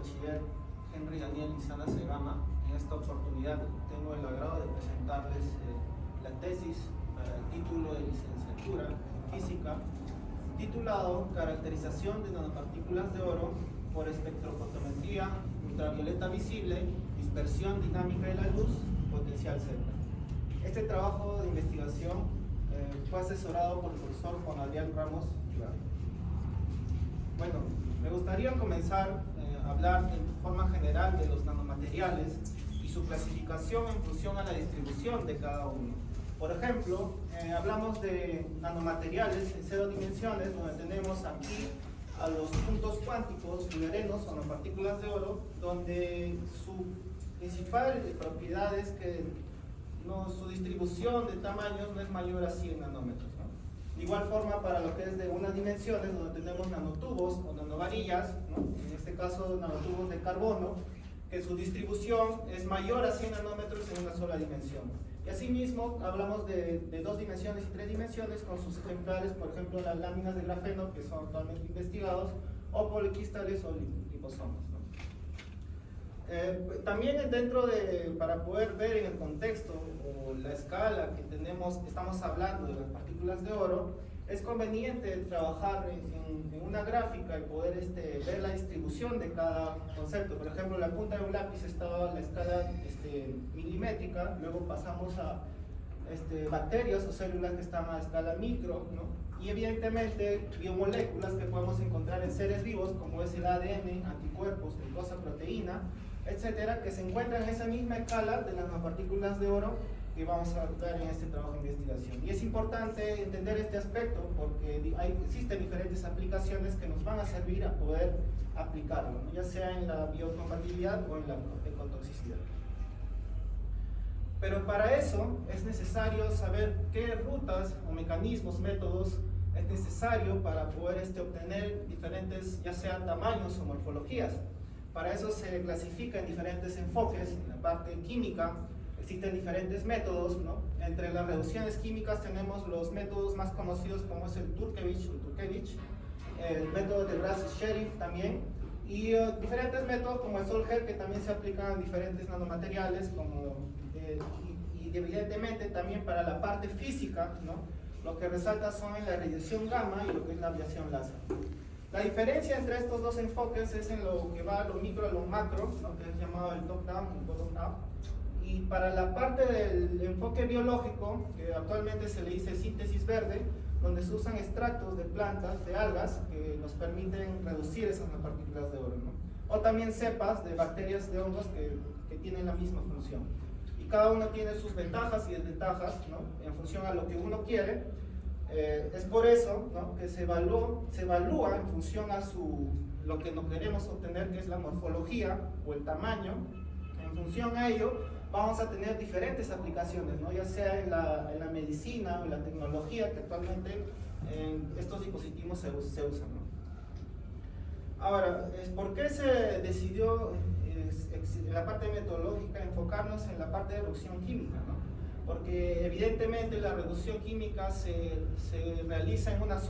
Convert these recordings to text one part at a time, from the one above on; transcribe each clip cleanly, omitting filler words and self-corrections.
bachiller Henry Daniel Lizana Segama. En esta oportunidad tengo el agrado de presentarles la tesis para el título de licenciatura en física, titulado Caracterización de nanopartículas de oro por espectrofotometría ultravioleta visible, dispersión dinámica de la luz, potencial Z. Este trabajo de investigación fue asesorado por el profesor Juan Adrián Ramos. Bueno, me gustaría comenzar a hablar de forma general de los nanomateriales y su clasificación en función a la distribución de cada uno. Por ejemplo, hablamos de nanomateriales en 0 dimensiones, donde tenemos aquí a los puntos cuánticos liberanos o nanopartículas de oro, donde su principal propiedad es que su distribución de tamaños no es mayor a 100 nanómetros, ¿no? De igual forma, para lo que es de 1 dimensiones, donde tenemos nanotubos o nanovarillas, ¿no? En este caso nanotubos de carbono, que su distribución es mayor a 100 nanómetros en una sola dimensión. Y asimismo, hablamos de 2 dimensiones y 3 dimensiones con sus ejemplares, por ejemplo, las láminas de grafeno, que son actualmente investigados, o policristales o liposomas, ¿no? También para poder ver en el contexto o la escala que estamos hablando de las partículas de oro, es conveniente trabajar en una gráfica y poder ver la distribución de cada concepto. Por ejemplo, la punta de un lápiz estaba en la escala milimétrica, luego pasamos a bacterias o células que están a escala micro, ¿no? Y evidentemente biomoléculas que podemos encontrar en seres vivos, como es el ADN, anticuerpos, glucosa, proteína, etcétera, que se encuentran en esa misma escala de las nanopartículas de oro que vamos a ver en este trabajo de investigación. Y es importante entender este aspecto porque existen diferentes aplicaciones que nos van a servir a poder aplicarlo, ¿no? Ya sea en la biocompatibilidad o en la ecotoxicidad. Pero para eso es necesario saber qué rutas o mecanismos, métodos es necesario para poder obtener diferentes, ya sea tamaños o morfologías. Para eso se clasifica en diferentes enfoques. En la parte química existen diferentes métodos, ¿no? Entre las reducciones químicas tenemos los métodos más conocidos como es el Turkevich, el método de Brassey-Sheriff también, y diferentes métodos como el Solger, que también se aplican a diferentes nanomateriales, y evidentemente también para la parte física, ¿no? Lo que resalta son en la radiación gamma y lo que es la aviación láser. La diferencia entre estos dos enfoques es en lo que va a lo micro a lo macro, ¿no? Que es llamado el top-down y el bottom-up. Y para la parte del enfoque biológico, que actualmente se le dice síntesis verde, donde se usan extractos de plantas, de algas, que nos permiten reducir esas nanopartículas de oro, ¿no? O también cepas de bacterias, de hongos que tienen la misma función. Y cada uno tiene sus ventajas y desventajas, ¿no? En función a lo que uno quiere. Es por eso, ¿no? Que se evalúa en función a lo que nos queremos obtener, que es la morfología o el tamaño. En función a ello, vamos a tener diferentes aplicaciones, ¿no? Ya sea en la medicina o en la tecnología, que actualmente estos dispositivos se usan, ¿no? Ahora, ¿por qué se decidió en la parte metodológica enfocarnos en la parte de reducción química, ¿no? Porque evidentemente la reducción química se realiza en una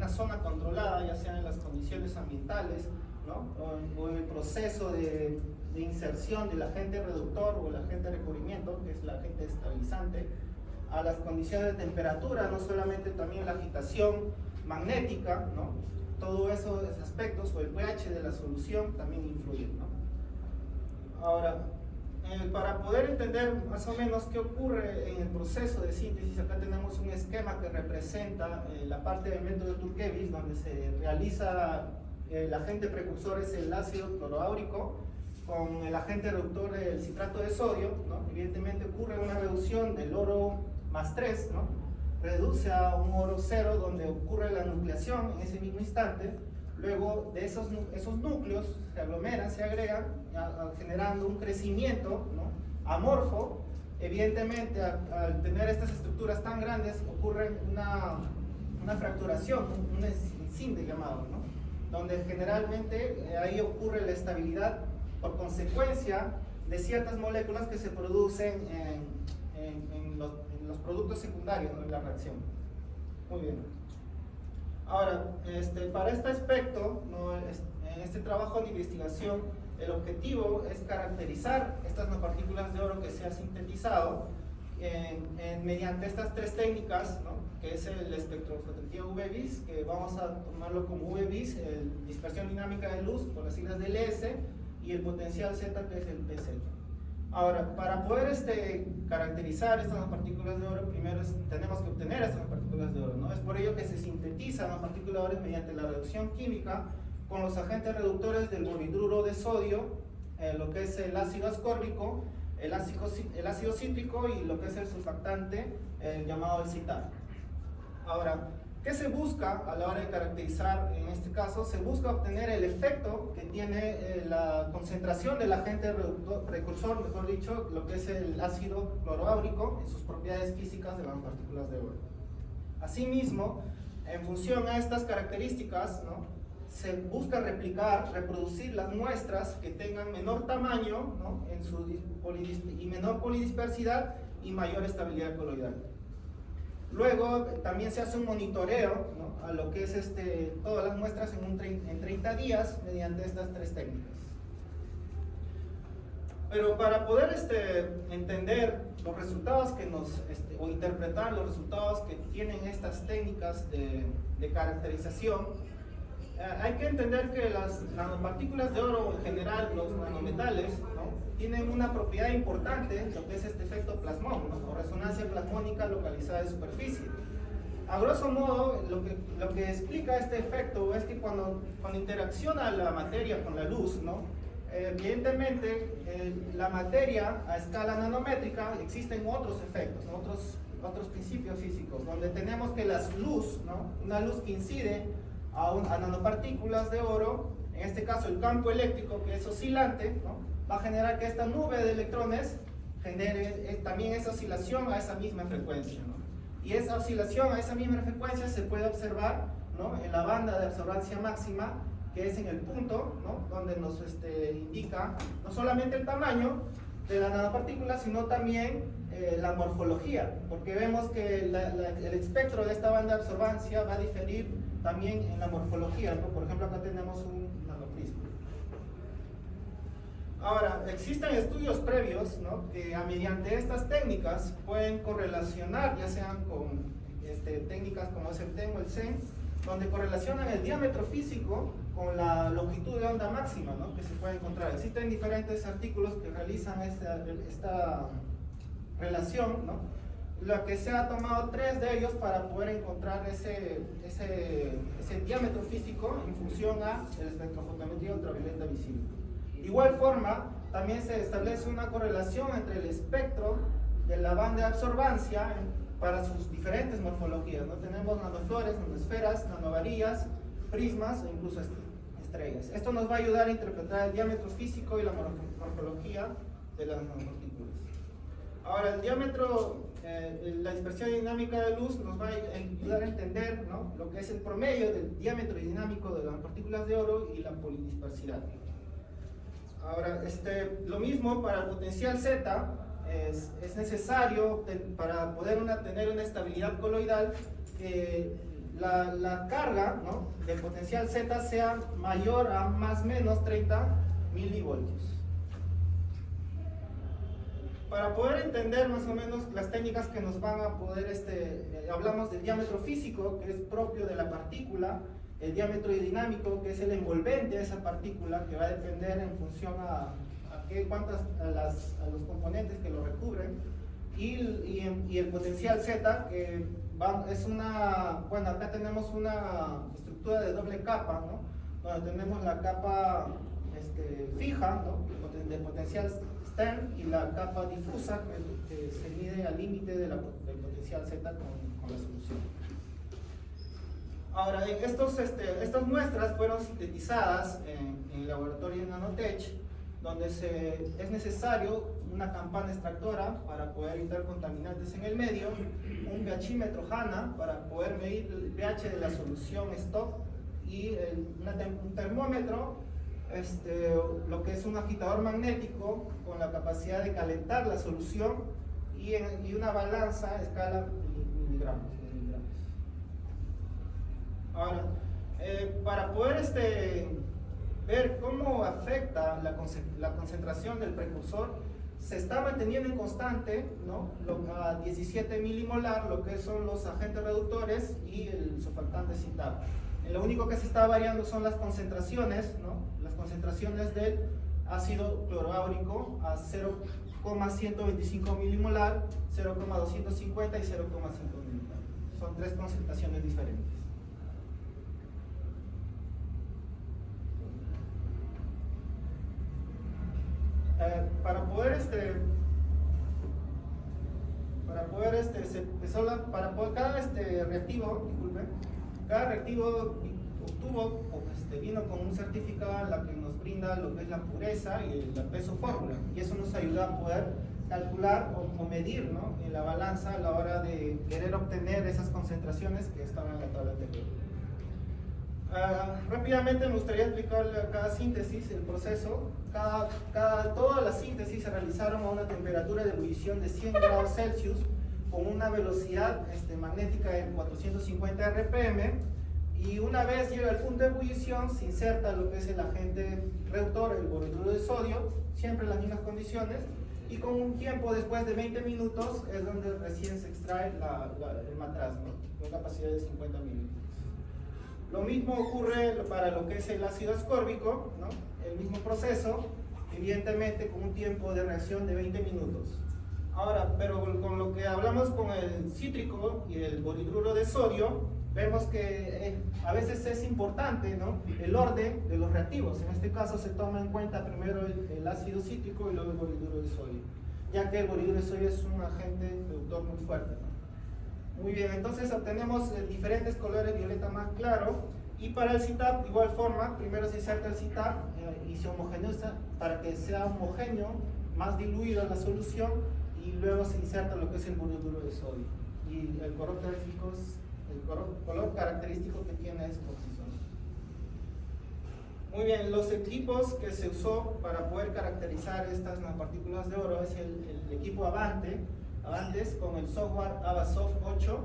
zona controlada, ya sea en las condiciones ambientales, ¿no? o en el proceso de inserción del agente reductor o el agente de recubrimiento, que es el agente estabilizante, a las condiciones de temperatura, no solamente también la agitación magnética, ¿no? Todos esos aspectos, o el pH de la solución también influyen, ¿no? Ahora, para poder entender más o menos qué ocurre en el proceso de síntesis, acá tenemos un esquema que representa la parte del método de Turkevich, donde se realiza el agente precursor es el ácido cloroáurico, con el agente reductor el citrato de sodio, ¿no? Evidentemente ocurre una reducción del oro más 3, ¿no? Reduce a un oro 0, donde ocurre la nucleación en ese mismo instante. Luego de esos núcleos se aglomeran, se agregan, generando un crecimiento, ¿no? Amorfo. Evidentemente, al tener estas estructuras tan grandes, ocurre una fracturación, un escinde llamado, ¿no? Donde generalmente ahí ocurre la estabilidad por consecuencia de ciertas moléculas que se producen en los productos secundarios, ¿no? En la reacción. Muy bien. Ahora, para este aspecto, en este trabajo de investigación, el objetivo es caracterizar estas nanopartículas de oro que se ha sintetizado mediante estas tres técnicas, ¿no? Que es el espectrofotografía UV-Vis, que vamos a tomarlo como UV-Vis, dispersión dinámica de luz, por las siglas del S, y el potencial Z, que es el PZ. Ahora, para poder caracterizar estas nanopartículas de oro, primero tenemos que obtener estas nanopartículas de oro, ¿no? Es por ello que se sintetizan nanopartículas de oro mediante la reducción química con los agentes reductores del borhidruro de sodio, lo que es el ácido ascórbico, el ácido cítrico y lo que es el surfactante llamado el citrato. Ahora, ¿qué se busca a la hora de caracterizar? En este caso, se busca obtener el efecto que tiene la concentración del agente precursor, mejor dicho, lo que es el ácido cloroáurico en sus propiedades físicas de las partículas de oro. Asimismo, en función a estas características, ¿no?, se busca reproducir las muestras que tengan menor tamaño, ¿no?, y menor polidispersidad y mayor estabilidad coloidal. Luego también se hace un monitoreo, ¿no?, a lo que es todas las muestras en 30 días mediante estas tres técnicas. Pero para poder entender los resultados que o interpretar los resultados que tienen estas técnicas de caracterización, hay que entender que las nanopartículas de oro, en general los nanometales, ¿no?, tienen una propiedad importante, lo que es este efecto plasmón, ¿no?, o resonancia plasmónica localizada de superficie. A grosso modo, lo que explica este efecto es que cuando interacciona la materia con la luz, ¿no?, evidentemente la materia a escala nanométrica existen otros efectos, ¿no?, otros principios físicos, donde tenemos que la luz, ¿no?, una luz que incide a nanopartículas de oro, en este caso el campo eléctrico, que es oscilante, ¿no?, va a generar que esta nube de electrones genere también esa oscilación a esa misma frecuencia, ¿no? Y esa oscilación a esa misma frecuencia se puede observar, ¿no?, en la banda de absorbancia máxima, que es en el punto, ¿no?, donde nos indica no solamente el tamaño de la nanopartícula, sino también la morfología, porque vemos que el espectro de esta banda de absorbancia va a diferir también en la morfología, ¿no? Por ejemplo, acá tenemos un nanoprisma. Ahora, existen estudios previos, ¿no?, que mediante estas técnicas pueden correlacionar, ya sean con técnicas como es el TEM o el SEM, donde correlacionan el diámetro físico con la longitud de onda máxima, ¿no?, que se puede encontrar. Existen diferentes artículos que realizan esta relación, ¿no? Lo que se ha tomado 3 de ellos para poder encontrar ese diámetro físico en función a el espectrofotometría ultravioleta visible. De igual forma, también se establece una correlación entre el espectro de la banda de absorbancia para sus diferentes morfologías, ¿no? Tenemos nanoflores, nanosferas, nanovarillas, prismas e incluso estrellas. Esto nos va a ayudar a interpretar el diámetro físico y la morfología de las nanopartículas. Ahora, el diámetro, la dispersión dinámica de luz nos va a ayudar a entender, ¿no?, lo que es el promedio del diámetro dinámico de las partículas de oro y la polidispersidad. Ahora, lo mismo para el potencial Z, es necesario para poder tener una estabilidad coloidal que la carga, ¿no?, del potencial Z sea mayor a más o menos 30 milivoltios. Para poder entender más o menos las técnicas que nos van a poder, hablamos del diámetro físico, que es propio de la partícula, el diámetro dinámico, que es el envolvente de esa partícula, que va a depender en función a los componentes que lo recubren, y el potencial Z, que es bueno, acá tenemos una estructura de doble capa, ¿no?, donde tenemos la capa fija, ¿no?, de potencial Stern, y la capa difusa que se mide al límite del potencial Z con la solución. Ahora, estas muestras fueron sintetizadas en el laboratorio de Nanotech, donde es necesario una campana extractora para poder evitar contaminantes en el medio, un pHímetro HANA para poder medir el pH de la solución stock, y un termómetro, lo que es un agitador magnético con la capacidad de calentar la solución, y una balanza a escala miligramos. Ahora, para poder ver cómo afecta la concentración del precursor, se está manteniendo en constante, ¿no?, a 17 milimolar, lo que son los agentes reductores y el surfactante CITAP. Lo único que se está variando son las concentraciones, ¿no?, las concentraciones del ácido cloráurico a 0,125 milimolar, 0,250 y 0,5 milimolar. Son tres concentraciones diferentes. Cada reactivo vino con un certificado en la que nos brinda lo que es la pureza y el peso fórmula, y eso nos ayuda a poder calcular o medir, ¿no?, en la balanza a la hora de querer obtener esas concentraciones que estaban en la tabla anterior. Rápidamente me gustaría explicarle a cada síntesis el proceso. Todas las síntesis se realizaron a una temperatura de ebullición de 100 grados Celsius con una velocidad magnética de 450 RPM, y una vez llega al punto de ebullición se inserta lo que es el agente reductor, el borhidruro de sodio, siempre en las mismas condiciones, y con un tiempo después de 20 minutos es donde recién se extrae el matraz, ¿no?, con capacidad de 50 mililitros. Lo mismo ocurre para lo que es el ácido ascórbico, ¿no?, el mismo proceso, evidentemente con un tiempo de reacción de 20 minutos. Ahora, pero con lo que hablamos con el cítrico y el borhidruro de sodio, vemos que a veces es importante, ¿no?, el orden de los reactivos. En este caso se toma en cuenta primero el ácido cítrico y luego el borhidruro de sodio, ya que el borhidruro de sodio es un agente reductor muy fuerte, ¿no? Muy bien, entonces obtenemos diferentes colores, violeta más claro, y para el CITAP de igual forma, primero se inserta el CITAP y se homogeneiza para que sea homogéneo, más diluido en la solución, y luego se inserta lo que es el borhidruro de sodio, y el color característico que tiene es oxígeno. Muy bien, los equipos que se usó para poder caracterizar estas nanopartículas de oro es el equipo Avantes con el software Avasoft 8,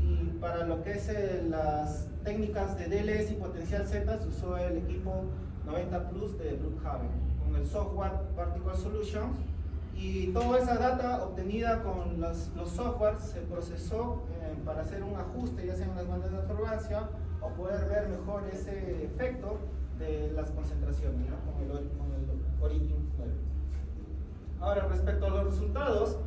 y para lo que es las técnicas de DLS y potencial Z se usó el equipo 90 Plus de Brookhaven con el software Particle Solutions, y toda esa data obtenida con los softwares se procesó para hacer un ajuste, ya sea en las bandas de absorbancia, o poder ver mejor ese efecto de las concentraciones, ¿no?, con el Origin 9. Ahora, respecto a los resultados,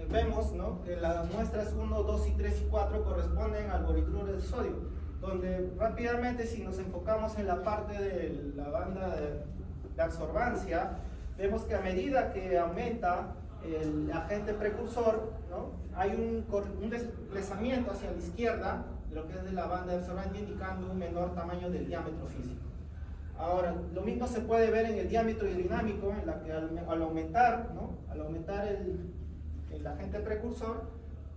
vemos, ¿no?, que las muestras 1, 2, 3 y 4 corresponden al borhidruro de sodio, donde rápidamente, si nos enfocamos en la parte de la banda de absorbancia, vemos que a medida que aumenta el agente precursor, ¿no?, hay un desplazamiento hacia la izquierda de lo que es de la banda de absorbancia, indicando un menor tamaño del diámetro físico. Ahora, lo mismo se puede ver en el diámetro hidrodinámico, en la que al aumentar, ¿no?, al aumentar el agente precursor,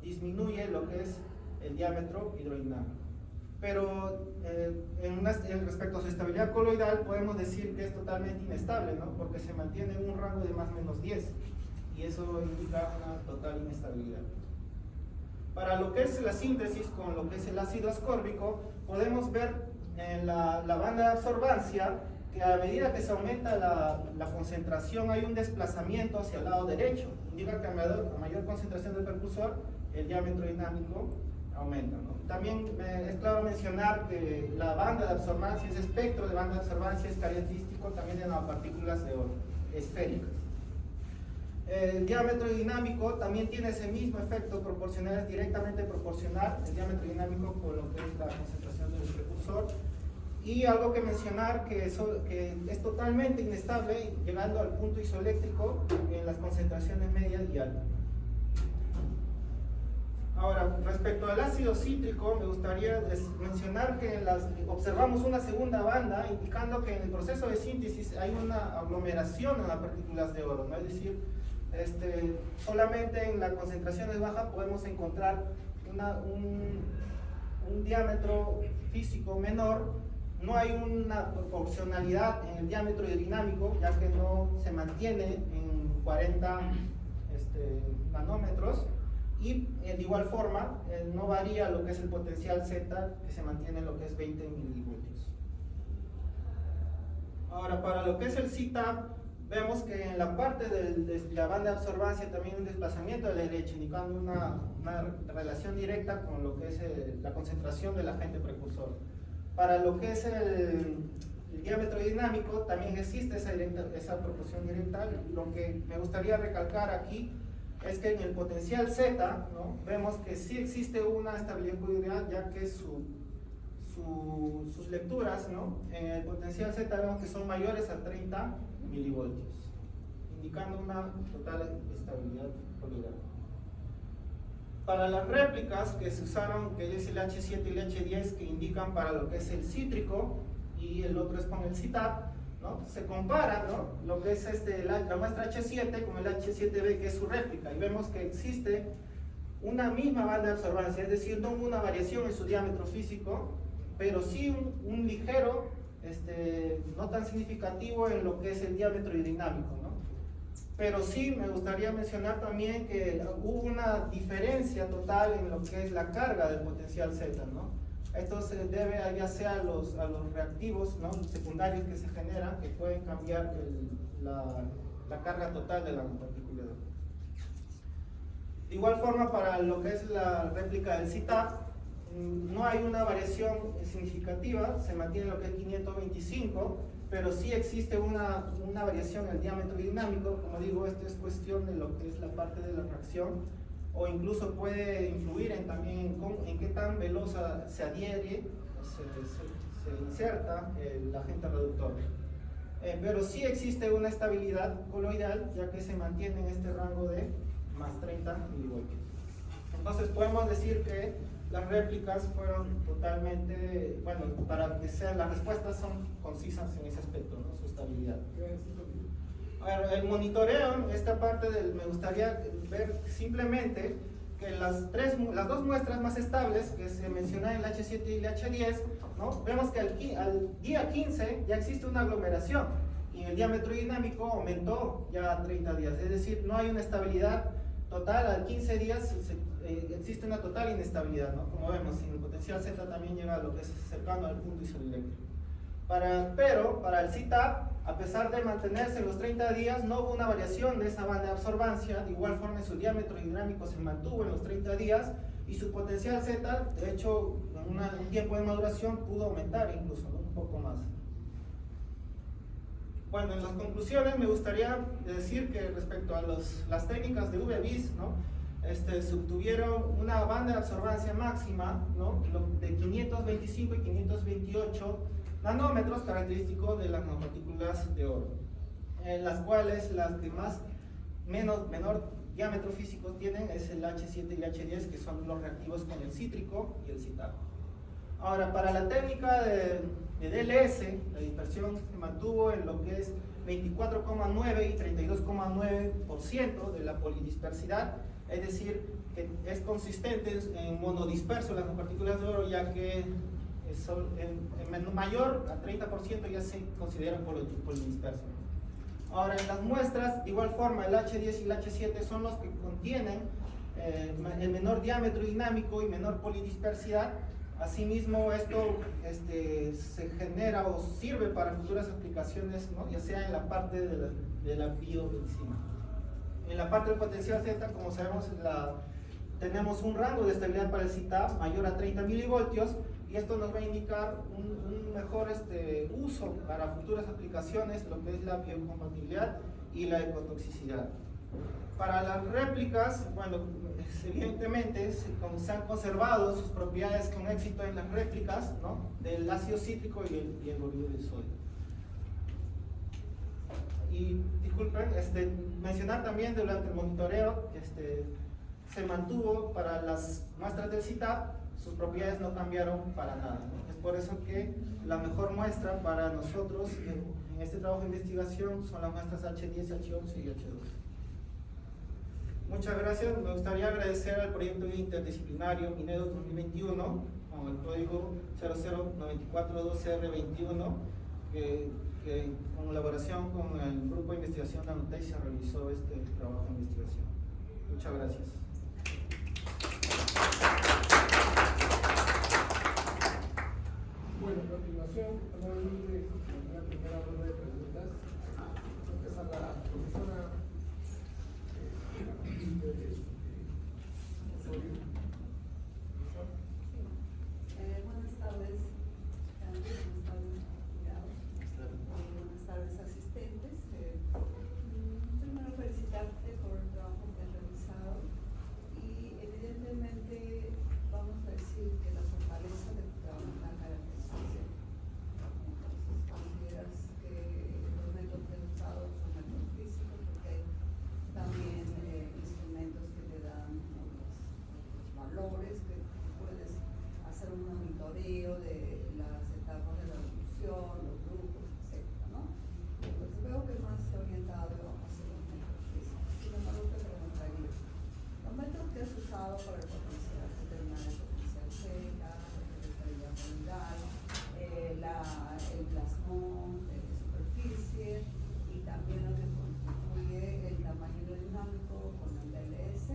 disminuye lo que es el diámetro hidrodinámico. Pero respecto a su estabilidad coloidal, podemos decir que es totalmente inestable, ¿no?, porque se mantiene en un rango de más o menos 10, y eso indica una total inestabilidad. Para lo que es la síntesis con lo que es el ácido ascórbico, podemos ver en la banda de absorbancia que a medida que se aumenta la concentración hay un desplazamiento hacia el lado derecho. Indica que a mayor concentración del precursor, el diámetro dinámico aumenta, ¿no? También es claro mencionar que la banda de absorbancia, ese espectro de banda de absorbancia es característico también de nanopartículas de oro esféricas. El diámetro dinámico también tiene ese mismo efecto proporcional, es directamente proporcional el diámetro dinámico con lo que es la concentración del precursor. Y algo que mencionar que es totalmente inestable, llegando al punto isoeléctrico en las concentraciones medias y altas. Ahora, respecto al ácido cítrico, me gustaría mencionar que observamos una segunda banda, indicando que en el proceso de síntesis hay una aglomeración en las partículas de oro, ¿no? Es decir, solamente en las concentraciones bajas podemos encontrar un diámetro físico menor. No hay una proporcionalidad en el diámetro hidrodinámico, ya que no se mantiene en 40 nanómetros, y de igual forma no varía lo que es el potencial Z, que se mantiene en lo que es 20 milivoltios. Ahora, para lo que es el CTAP, vemos que en la parte de la banda de absorbancia también hay un desplazamiento de la derecha, indicando una relación directa con lo que es la concentración del agente precursor. Para lo que es el diámetro dinámico, también existe esa proporción directa. Lo que me gustaría recalcar aquí es que en el potencial Z, ¿no?, vemos que sí existe una estabilidad colidial, ya que sus lecturas, ¿no?, en el potencial Z vemos que son mayores a 30 milivoltios, indicando una total estabilidad colidial. Para las réplicas que se usaron, que es el H7 y el H10, que indican para lo que es el cítrico, y el otro es con el CTAP, ¿no?, se compara, ¿no?, lo que es la muestra H7 con el H7B, que es su réplica, y vemos que existe una misma banda de absorbancia, es decir, no una variación en su diámetro físico, pero sí un ligero, no tan significativo en lo que es el diámetro dinámico, ¿no? Pero sí me gustaría mencionar también que hubo una diferencia total en lo que es la carga del potencial Z, ¿no? Esto se debe ya sea a los reactivos, ¿no?, secundarios que se generan, que pueden cambiar la carga total de la nanopartícula. De igual forma, para lo que es la réplica del CTAP, no hay una variación significativa, se mantiene lo que es 525, pero sí existe una variación en el diámetro dinámico. Como digo, esto es cuestión de lo que es la parte de la reacción, o incluso puede influir también en qué tan veloz se adhiere, se inserta el agente reductor. Pero sí existe una estabilidad coloidal, ya que se mantiene en este rango de más 30 milivoltios. Entonces podemos decir que las réplicas fueron totalmente, bueno, para que sean, las respuestas son concisas en ese aspecto, ¿no?, su estabilidad. Ahora, el monitoreo, esta parte me gustaría ver simplemente que las dos muestras más estables que se mencionan, el H7 y el H10, ¿no?, vemos que al día 15 ya existe una aglomeración y el diámetro dinámico aumentó ya a 30 días, es decir, no hay una estabilidad total. Al 15 días existe una total inestabilidad, ¿no?, como vemos, en el potencial Z también llega a lo que es cercano al punto isoeléctrico. Pero para el CTAP, a pesar de mantenerse en los 30 días, no hubo una variación de esa banda de absorbancia. De igual forma, su diámetro dinámico se mantuvo en los 30 días y su potencial Z, de hecho, en un tiempo de maduración pudo aumentar incluso, ¿no?, un poco más. Bueno, en las conclusiones me gustaría decir que respecto a las técnicas de UV-Vis, ¿no?, se obtuvieron una banda de absorbancia máxima, ¿no?, de 525 y 528 nanómetros, característico de las nanopartículas de oro, en las cuales las que menor diámetro físico tienen es el H7 y el H10, que son los reactivos con el cítrico y el CTAP. Ahora, para la técnica de DLS, la dispersión se mantuvo en lo que es 24,9 y 32,9% de la polidispersidad, es decir, que es consistente en monodisperso las nanopartículas de oro, ya que en mayor a 30% ya se consideran polidispersos. Ahora, en las muestras, de igual forma, el H10 y el H7 son los que contienen el menor diámetro dinámico y menor polidispersidad. Asimismo, esto se genera o sirve para futuras aplicaciones, ¿no?, ya sea en la parte de la biomedicina. En la parte del potencial Z, como sabemos, tenemos un rango de estabilidad para el CTAP mayor a 30 milivoltios, y esto nos va a indicar un mejor uso para futuras aplicaciones, lo que es la biocompatibilidad y la ecotoxicidad. Para las réplicas, bueno, evidentemente se han conservado sus propiedades con éxito en las réplicas, ¿no?, del ácido cítrico y el cloruro de sodio. Y disculpen, mencionar también durante el monitoreo, se mantuvo para las muestras del CTAP, sus propiedades no cambiaron para nada, ¿no? Es por eso que la mejor muestra para nosotros en este trabajo de investigación son las muestras H10, H11 y H12. Muchas gracias. Me gustaría agradecer al proyecto interdisciplinario Mineros 2021 con el código 009412R21 que en colaboración con el grupo de investigación Nanotech se realizó este trabajo de investigación. Muchas gracias. Bueno, a continuación, vamos a ir con la primera ronda de preguntas. Empezar la profesora Osorio. Buenas tardes, buenas tardes, cuidados. Buenas tardes, asistentes. Primero felicitarte por el trabajo que has realizado y evidentemente vamos a decir que la fortaleza de tu trabajo es la caracterización. Entonces, consideras que los métodos que has usado son métodos físicos porque hay también instrumentos que te dan los valores que puedes hacer un monitoreo de las etapas de la evolución, los grupos, etc., ¿no? Entonces veo que más orientado hacia los métodos físicos. Sin embargo, te preguntaría, los métodos que has usado para el potencial determinar el potencial Z, la estabilidad molecular, el plasmón de superficie y también lo que constituye el tamaño dinámico con el DLS,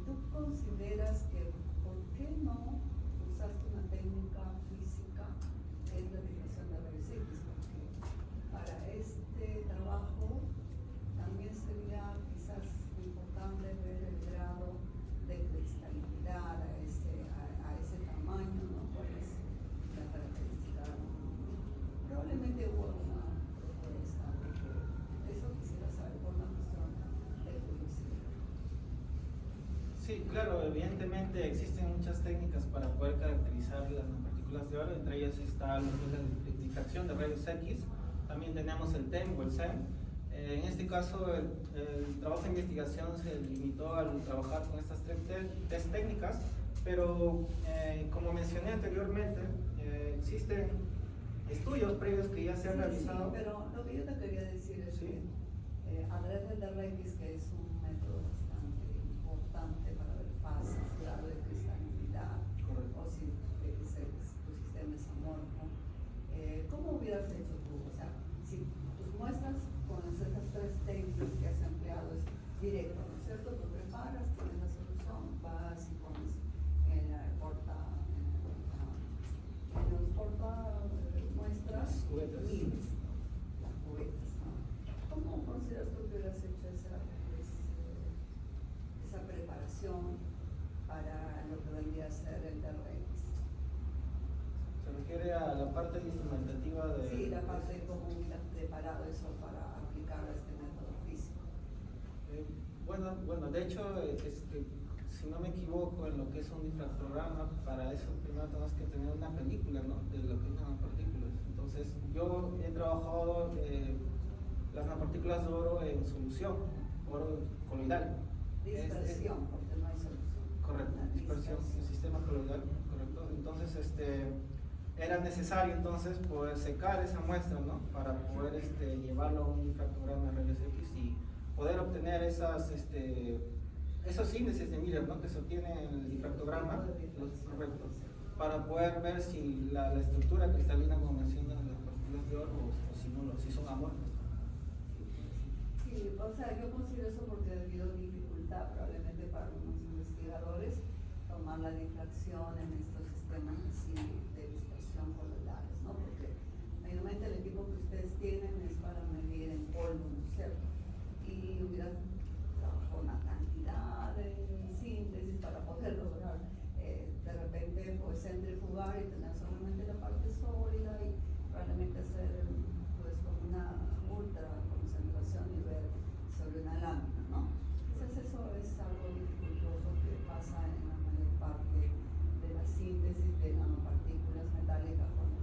¿tú consideras que por qué no usaste una técnica física que es la difracción de rayos X? Porque para este trabajo también sería quizás importante ver el grado de cristalicidad a ese tamaño, ¿no? ¿Cuál es la característica? Probablemente hubo alguna propuesta, eso quisiera saber por una cuestión de curiosidad. Sí, claro, evidentemente existen muchas técnicas para poder caracterizar las nanopartículas de oro, entre ellas está lo que es la difracción de rayos X, también tenemos el TEM o el SEM. En este caso, el trabajo de investigación se limitó al trabajar con estas tres técnicas, pero como mencioné anteriormente, existen estudios previos que ya se han realizado. Sí, pero lo que yo te quería decir es que Andrés del Reyes, que es un método bastante importante para ver fases, grado de cristalicidad, o si tu sistema es amorfo, ¿cómo hubieras hecho tú? O sea, si tus muestras con estas tres técnicas que has empleado es directo, ¿no es cierto? Tú preparas, tienes la solución, vas y pones en los porta muestras, miles, las cubetas, ¿no? ¿Cómo consideras tú que hubieras hecho esa preparación para lo que vendría a ser el DRX? Se refiere a la parte instrumentativa de... Sí, la parte de cómo hubieras preparado eso para aplicar a este método físico. Bueno, de hecho, si no me equivoco, en lo que es un difractograma, para eso primero tenemos que tener una película, ¿no?, de lo que es nanopartículas. Entonces, yo he trabajado las nanopartículas de oro en solución, oro coloidal. Dispersión, porque no hay solución. Correcto, dispersión, el sistema coloidal, correcto. Entonces, era necesario entonces poder secar esa muestra, ¿no?, para poder llevarlo a un difractograma de rayos X y poder obtener esos índices de Miller, ¿no?, que se obtienen en el difractograma, correcto, para poder ver si la estructura cristalina, como mencionan las partículas de oro, o si son amorfas. Sí, o sea, yo considero eso porque ha habido dificultad probablemente para algunos investigadores tomar la difracción en estos sistemas así de dispersión coloidales, ¿no? Porque mayormente el equipo que ustedes tienen es para medir en polvo, ¿no es cierto? Y hubiera trabajado una cantidad de síntesis para poder lograr de repente pues centrifugar y tener solamente la parte sólida y probablemente hacer pues como una ultra concentración y ver sobre una lámina, ¿no? Entonces eso es algo dificultoso que pasa en la mayor parte de la síntesis de nanopartículas metálicas cuando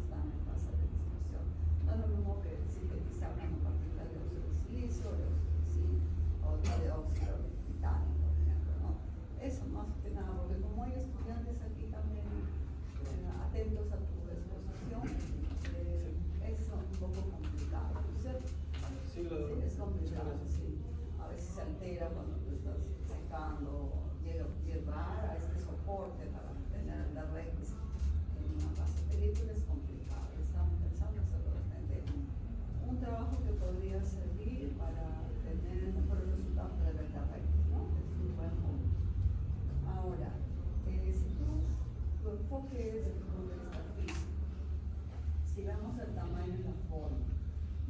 si vemos el tamaño y la forma.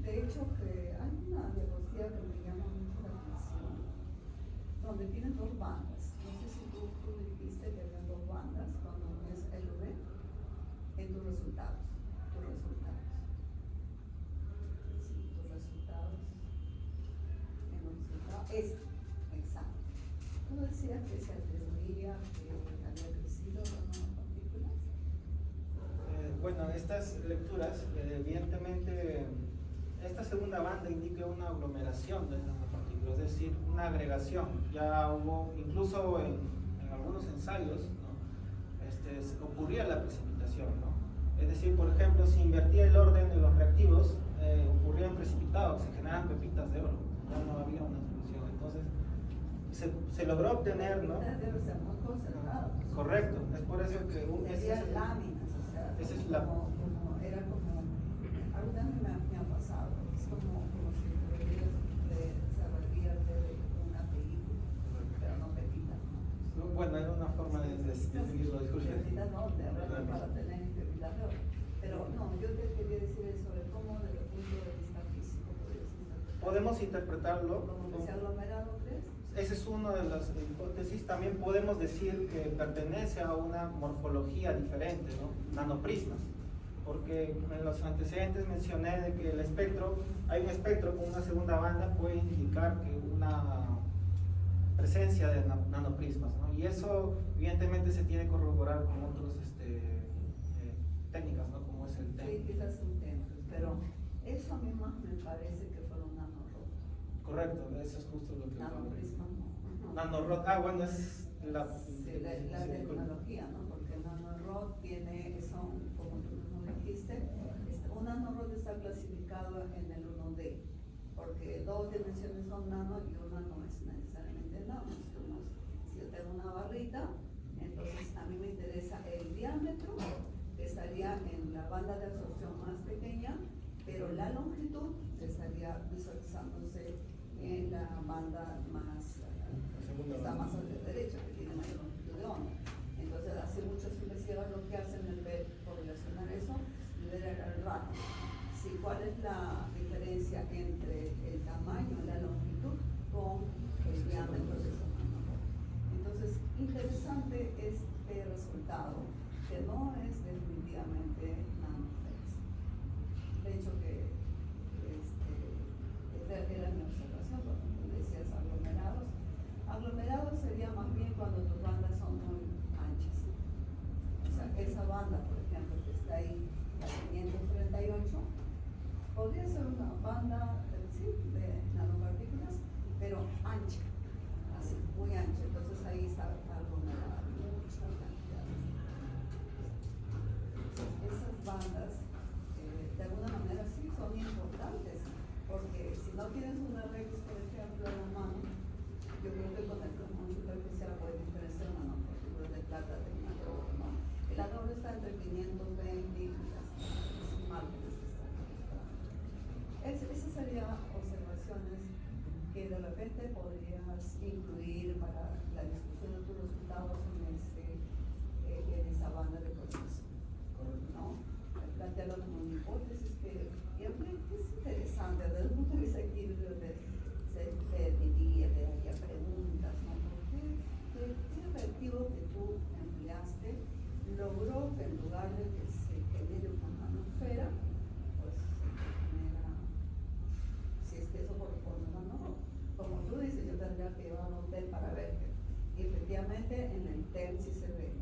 De hecho, que hay una diapositiva que me llama mucho la atención, donde tienen dos bandas. No sé si tú dijiste que había dos bandas cuando es LV en tus resultados. Sí, tus resultados. En los resultados. Exacto. Tú decías que se atribuía que había crecido las nanopartículas. Bueno, estas lecturas, evidentemente, esta segunda banda indica una aglomeración de nanopartículas, es decir, una agregación. Ya hubo, incluso en algunos ensayos, ¿no? Ocurría la precipitación, ¿no? Es decir, por ejemplo, si invertía el orden de los reactivos, ocurrían precipitados, se generaban pepitas de oro, ya no había una solución. Entonces, se logró obtener, ¿no? Debe ser muy concentrado. Correcto, es por eso que serían láminas, o sea, esa es era como, algo también me ha pasado, es como si se revierte de una película, pero no pepitas, ¿no? Bueno, era una forma de definirlo, disculpe. Pepitas no, de oro para tener pepitas de oro. Pero no, yo te quería decir es sobre cómo desde el punto de vista físico podemos interpretarlo. ¿Como que se ha aglomerado, crees? Esa es una de las hipótesis. También podemos decir que pertenece a una morfología diferente, ¿no? Nanoprismas. Porque en los antecedentes mencioné de que el espectro, hay un espectro con una segunda banda, puede indicar que una presencia de nanoprismas, ¿no? Y eso evidentemente se tiene que corroborar con otras técnicas, ¿no? Como es el TEM. Sí, quizás un TEM, pero eso a mí más me parece que fueron nanorod. Correcto, eso es justo lo que... Nanoprismas no. Nanorod, bueno, es la... Sí, la tecnología, ¿no? Porque nanorod tiene, son, como tú mismo dijiste, un nanorod está clasificado en el 1D, porque dos dimensiones son nano y una no es necesariamente nano. Si yo tengo una barrita, entonces a mí me interesa el diámetro, que estaría en la banda de absorción más pequeña, pero la longitud estaría visualizándose en la banda más, que está más a la derecha, que tiene mayor longitud de onda. Entonces, hace muchos investigadores lo que hacen es ver, correlacionar eso y ver el rango. Si cuál es la diferencia entre el tamaño y la longitud con el diámetro de esos nanobots. Entonces, interesante este resultado, que no es definitivamente nanoflex. De hecho, que era mi observación cuando tú decías aglomerados. Aglomerados sería más bien cuando tus bandas son muy anchas. O sea, esa banda, por ejemplo, que está ahí, la 538, podría ser una banda sí, de nanopartículas, pero ancha, así, muy ancha. Entonces ahí está aglomerada, muchas cantidades. Esas bandas, de alguna manera, sí son importantes, porque si no tienes una Rex, por ejemplo, en la mano, yo creo que con el pulmón superficial puede diferenciar una nanopartícula de plata de un adoro, ¿no? El adoro está entre 520 y hasta márgenes que están. Esas serían observaciones que de repente podrías incluir para la discusión de tus resultados en esa banda de proceso, ¿no? Plantearlo como una hipótesis que es interesante desde el punto de vista equilibrio de medir, de haya preguntas, ¿no? ¿Qué reactivo que tú empleaste logró que en lugar de que se genere una nanosfera, pues se genera, si es que eso corresponde a una nano? Como tú dices, yo tendría que llevar un TEM para ver que, y efectivamente en el TEM sí se ve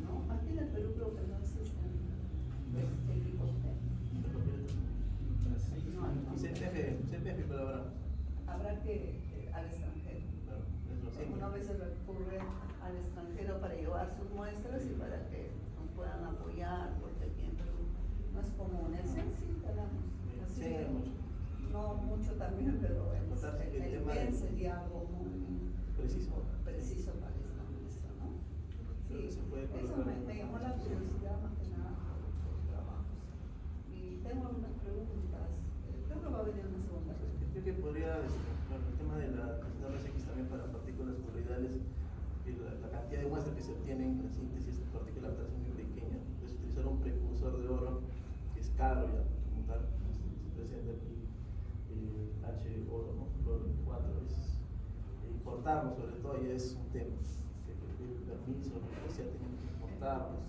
¿no? Aquí en el Perú creo que no existen equipos TEM. Y CPF colaboramos. Habrá que al extranjero. Claro, Una vez se recurre al extranjero para llevar sus muestras y para que nos puedan apoyar, porque aquí en Perú no es común. El CEN sí tenemos. Así Sí, que mucho. no mucho también, pero el tema PEN sería algo muy preciso para esta muestra, ¿no? Sí, Se puede eso me llamó la curiosidad más que nada por los trabajos. Y tengo algunas preguntas. Creo que va a venir una segunda. Creo que podría, bueno, el tema de las RSX también para partículas coloidales, la cantidad de muestras que se obtienen en la síntesis de partículas es muy pequeña, puedes utilizar explicarlo ya, como tal, se presenta aquí H oro, ¿no? Oro 24 es importarlo, sobre todo, ya es un tema que pedir permiso, la universidad tiene que importarlo,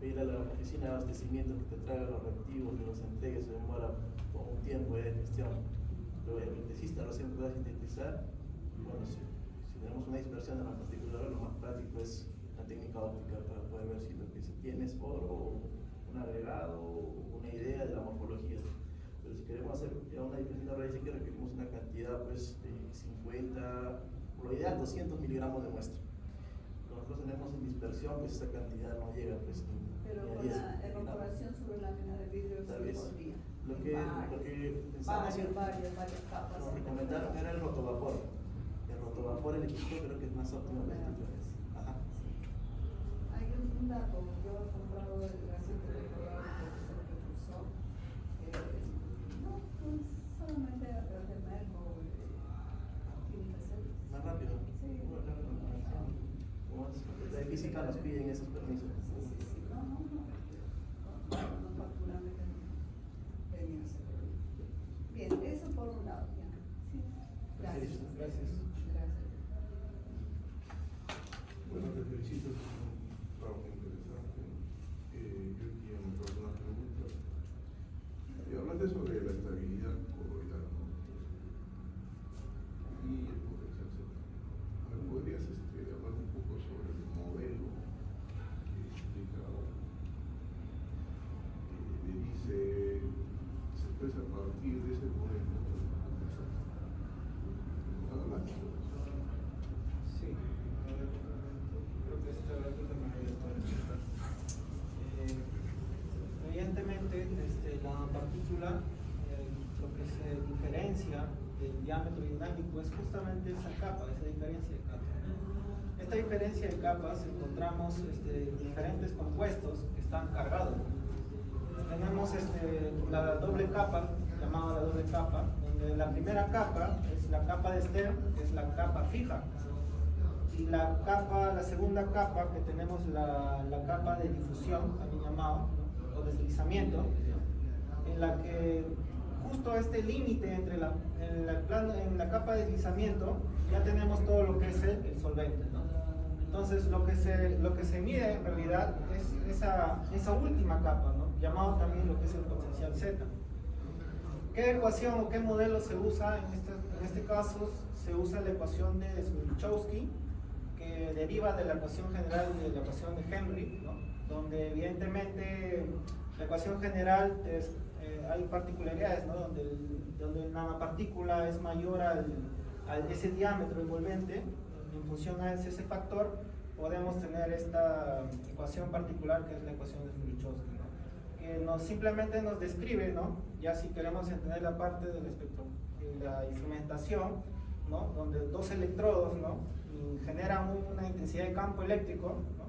pedir a la oficina de abastecimiento que te traiga los reactivos, que los entregue, se demora un tiempo de gestión. Pero el electricista recién pueda sintetizar, y bueno, si tenemos una dispersión de la partícula, lo más práctico es la técnica óptica para poder ver si lo que se tiene es oro, o un agregado, o una idea de la morfología. Pero si queremos hacer ya una dispersión de rayos X, requerimos una cantidad pues, de 50, por lo ideal 200 miligramos de muestra. Nosotros tenemos en dispersión, pues esa cantidad no llega pues, pero ni a con 10 la evaporación sobre lámina de vidrio Tal sí vez. podría. Lo que pensamos Varias capas. nos recomendaron era el rotovapor. El rotovapor eléctrico creo que es más óptimo para estas. Ajá. Hay un dato, yo he comprado el reciente recordado del profesor que cursó, no, pues solamente a través del MERCO, química celulares. Más rápido. Sí. Como de física nos piden esos permisos. Sí, no facturan venía a ser. Bien, eso por un lado, ya. Sí. Gracias. Gracias. Bueno, te felicito, es un trabajo interesante. Yo tenía algunas preguntas. Hablaste sobre la estabilidad coloidal, ¿no? Y el potencial Z. ¿Me podrías hablar un poco sobre el modelo que explica, dice, se expresa a partir de ese modelo? Adelante. Sí, creo que esta también me voy a poder explicar. Evidentemente, la partícula, lo que se diferencia del diámetro dinámico es justamente esa capa, esa diferencia de capas. Esta diferencia de capas encontramos diferentes compuestos que están cargados. Tenemos la doble capa, llamada la doble capa, donde la primera capa es la capa de Stern, que es la capa fija. Y la segunda capa que tenemos la capa de difusión, también llamado, ¿no? O deslizamiento, en la que justo este límite entre en la capa de deslizamiento ya tenemos todo lo que es el solvente, ¿no? Entonces lo que se mide en realidad es esa última capa, ¿no? Llamado también lo que es el potencial Z. ¿Qué ecuación o qué modelo se usa? En este caso se usa la ecuación de Smilchowski, que deriva de la ecuación general de la ecuación de Henry, ¿no? Donde evidentemente la ecuación general hay particularidades, ¿no? donde la nanopartícula es mayor al ese diámetro envolvente, en función a ese factor, podemos tener esta ecuación particular que es la ecuación de Smilchowski, ¿no? Que simplemente nos describe, ¿no? Ya si queremos entender la parte del espectro, de la instrumentación, ¿no? Donde dos electrodos, ¿no? Generan una intensidad de campo eléctrico, ¿no?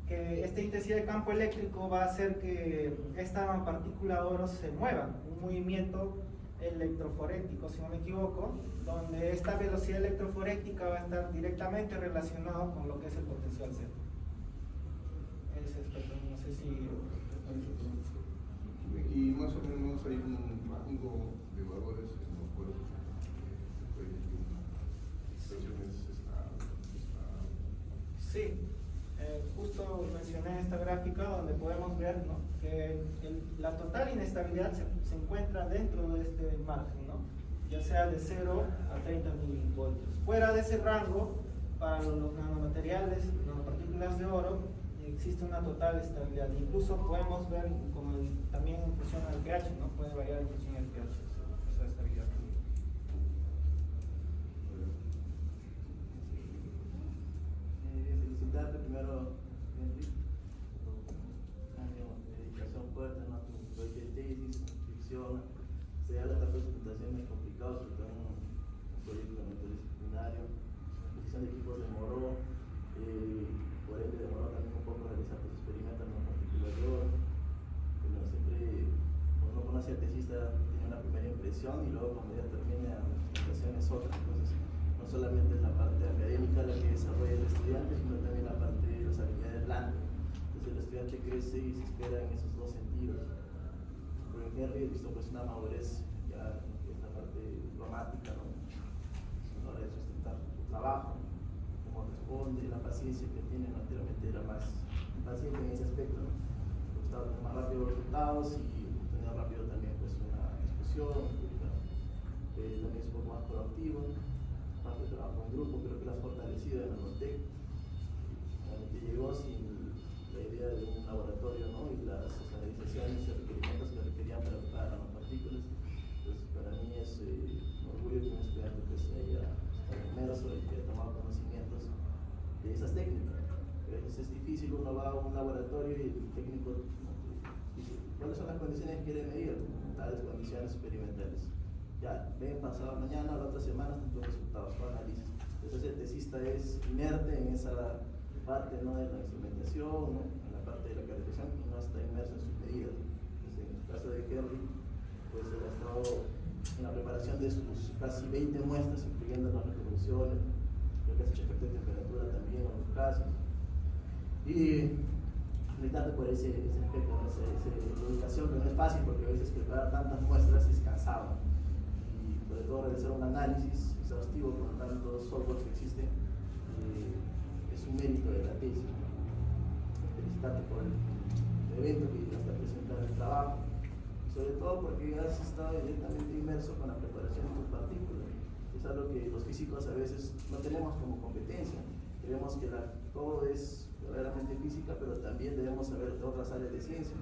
Que esta intensidad de campo eléctrico va a hacer que esta partícula de oro se mueva, un movimiento electroforético, si no me equivoco, donde esta velocidad electroforética va a estar directamente relacionado con lo que es el potencial Z. Ese espectro, no sé si... Y más o menos hay un rango de valores en los cuales se puede dispersiones Sí, justo mencioné esta gráfica donde podemos ver, ¿no? Que la total inestabilidad se encuentra dentro de este margen, ¿no? Ya sea de 0 a 30 milivoltios. Fuera de ese rango, para los nanomateriales, nanopartículas de oro, existe una total estabilidad. Incluso podemos ver como también en función al pH, ¿no? Puede variar en función al pH esa estabilidad. Felicitarte primero, Henry, por un año de dedicación fuerte, ¿no? Tu proyecto de tesis, ficción, se haga esta presentación es complicado, sobre todo en un proyecto multidisciplinario. La posición de equipos demoró, por ende demoró también un poco realizar tus experimentos en partículas de oro. Pero siempre, cuando uno conoce al tesista, tiene una primera impresión y luego cuando ya termina la presentación es otra. Entonces, no solamente es la parte académica la que desarrolla el estudiante, sino también la parte de las habilidades blandas. Entonces el estudiante crece y se espera en esos dos sentidos. pero en Henry he visto pues una madurez ya en lo que es la parte dramática, ¿no? A la hora de sustentar su trabajo, cómo responde, la paciencia que tiene, ¿no? Anteriormente era más impaciente en ese aspecto, ¿no? Le gustaba tener más rápido los resultados y tener rápido también pues una discusión, también es un poco más proactivo, parte de trabajo en grupo, creo que lo has fortalecido en el Notec. Realmente llegó sin la idea de un laboratorio, ¿no? Y las estandarizaciones y requerimientos que requerían para preparar nanopartículas. Entonces, para mí es un orgullo que un estudiante pues haya estado inmerso y que haya tomado conocimientos de esas técnicas. A veces es difícil, uno va a un laboratorio y el técnico dice, ¿cuáles son las condiciones que quiere medir? Tales condiciones experimentales. Ya, ven pasado mañana, la otra semana están tus resultados, tu análisis. Entonces el tesista es inerte en esa parte, ¿no? De la instrumentación, ¿no? En la parte de la calificación y no está inmerso en sus medidas. Entonces, en el caso de Henry, pues él ha estado en la preparación de sus casi 20 muestras, incluyendo las reproducciones, creo que has hecho efecto de temperatura también en los casos. Y felicitarte por ese aspecto, ¿no? esa dedicación, que no es fácil porque a veces preparar tantas muestras es cansado. Y sobre todo realizar un análisis exhaustivo con tantos softwares que existen es un mérito de la tesis. Felicitarte por el evento que hasta presentar el trabajo, y sobre todo porque has estado directamente inmerso con la preparación de tus partículas. Es algo que los físicos a veces no tenemos como competencia. Creemos que todo es verdaderamente física, pero también debemos saber de otras áreas de ciencia.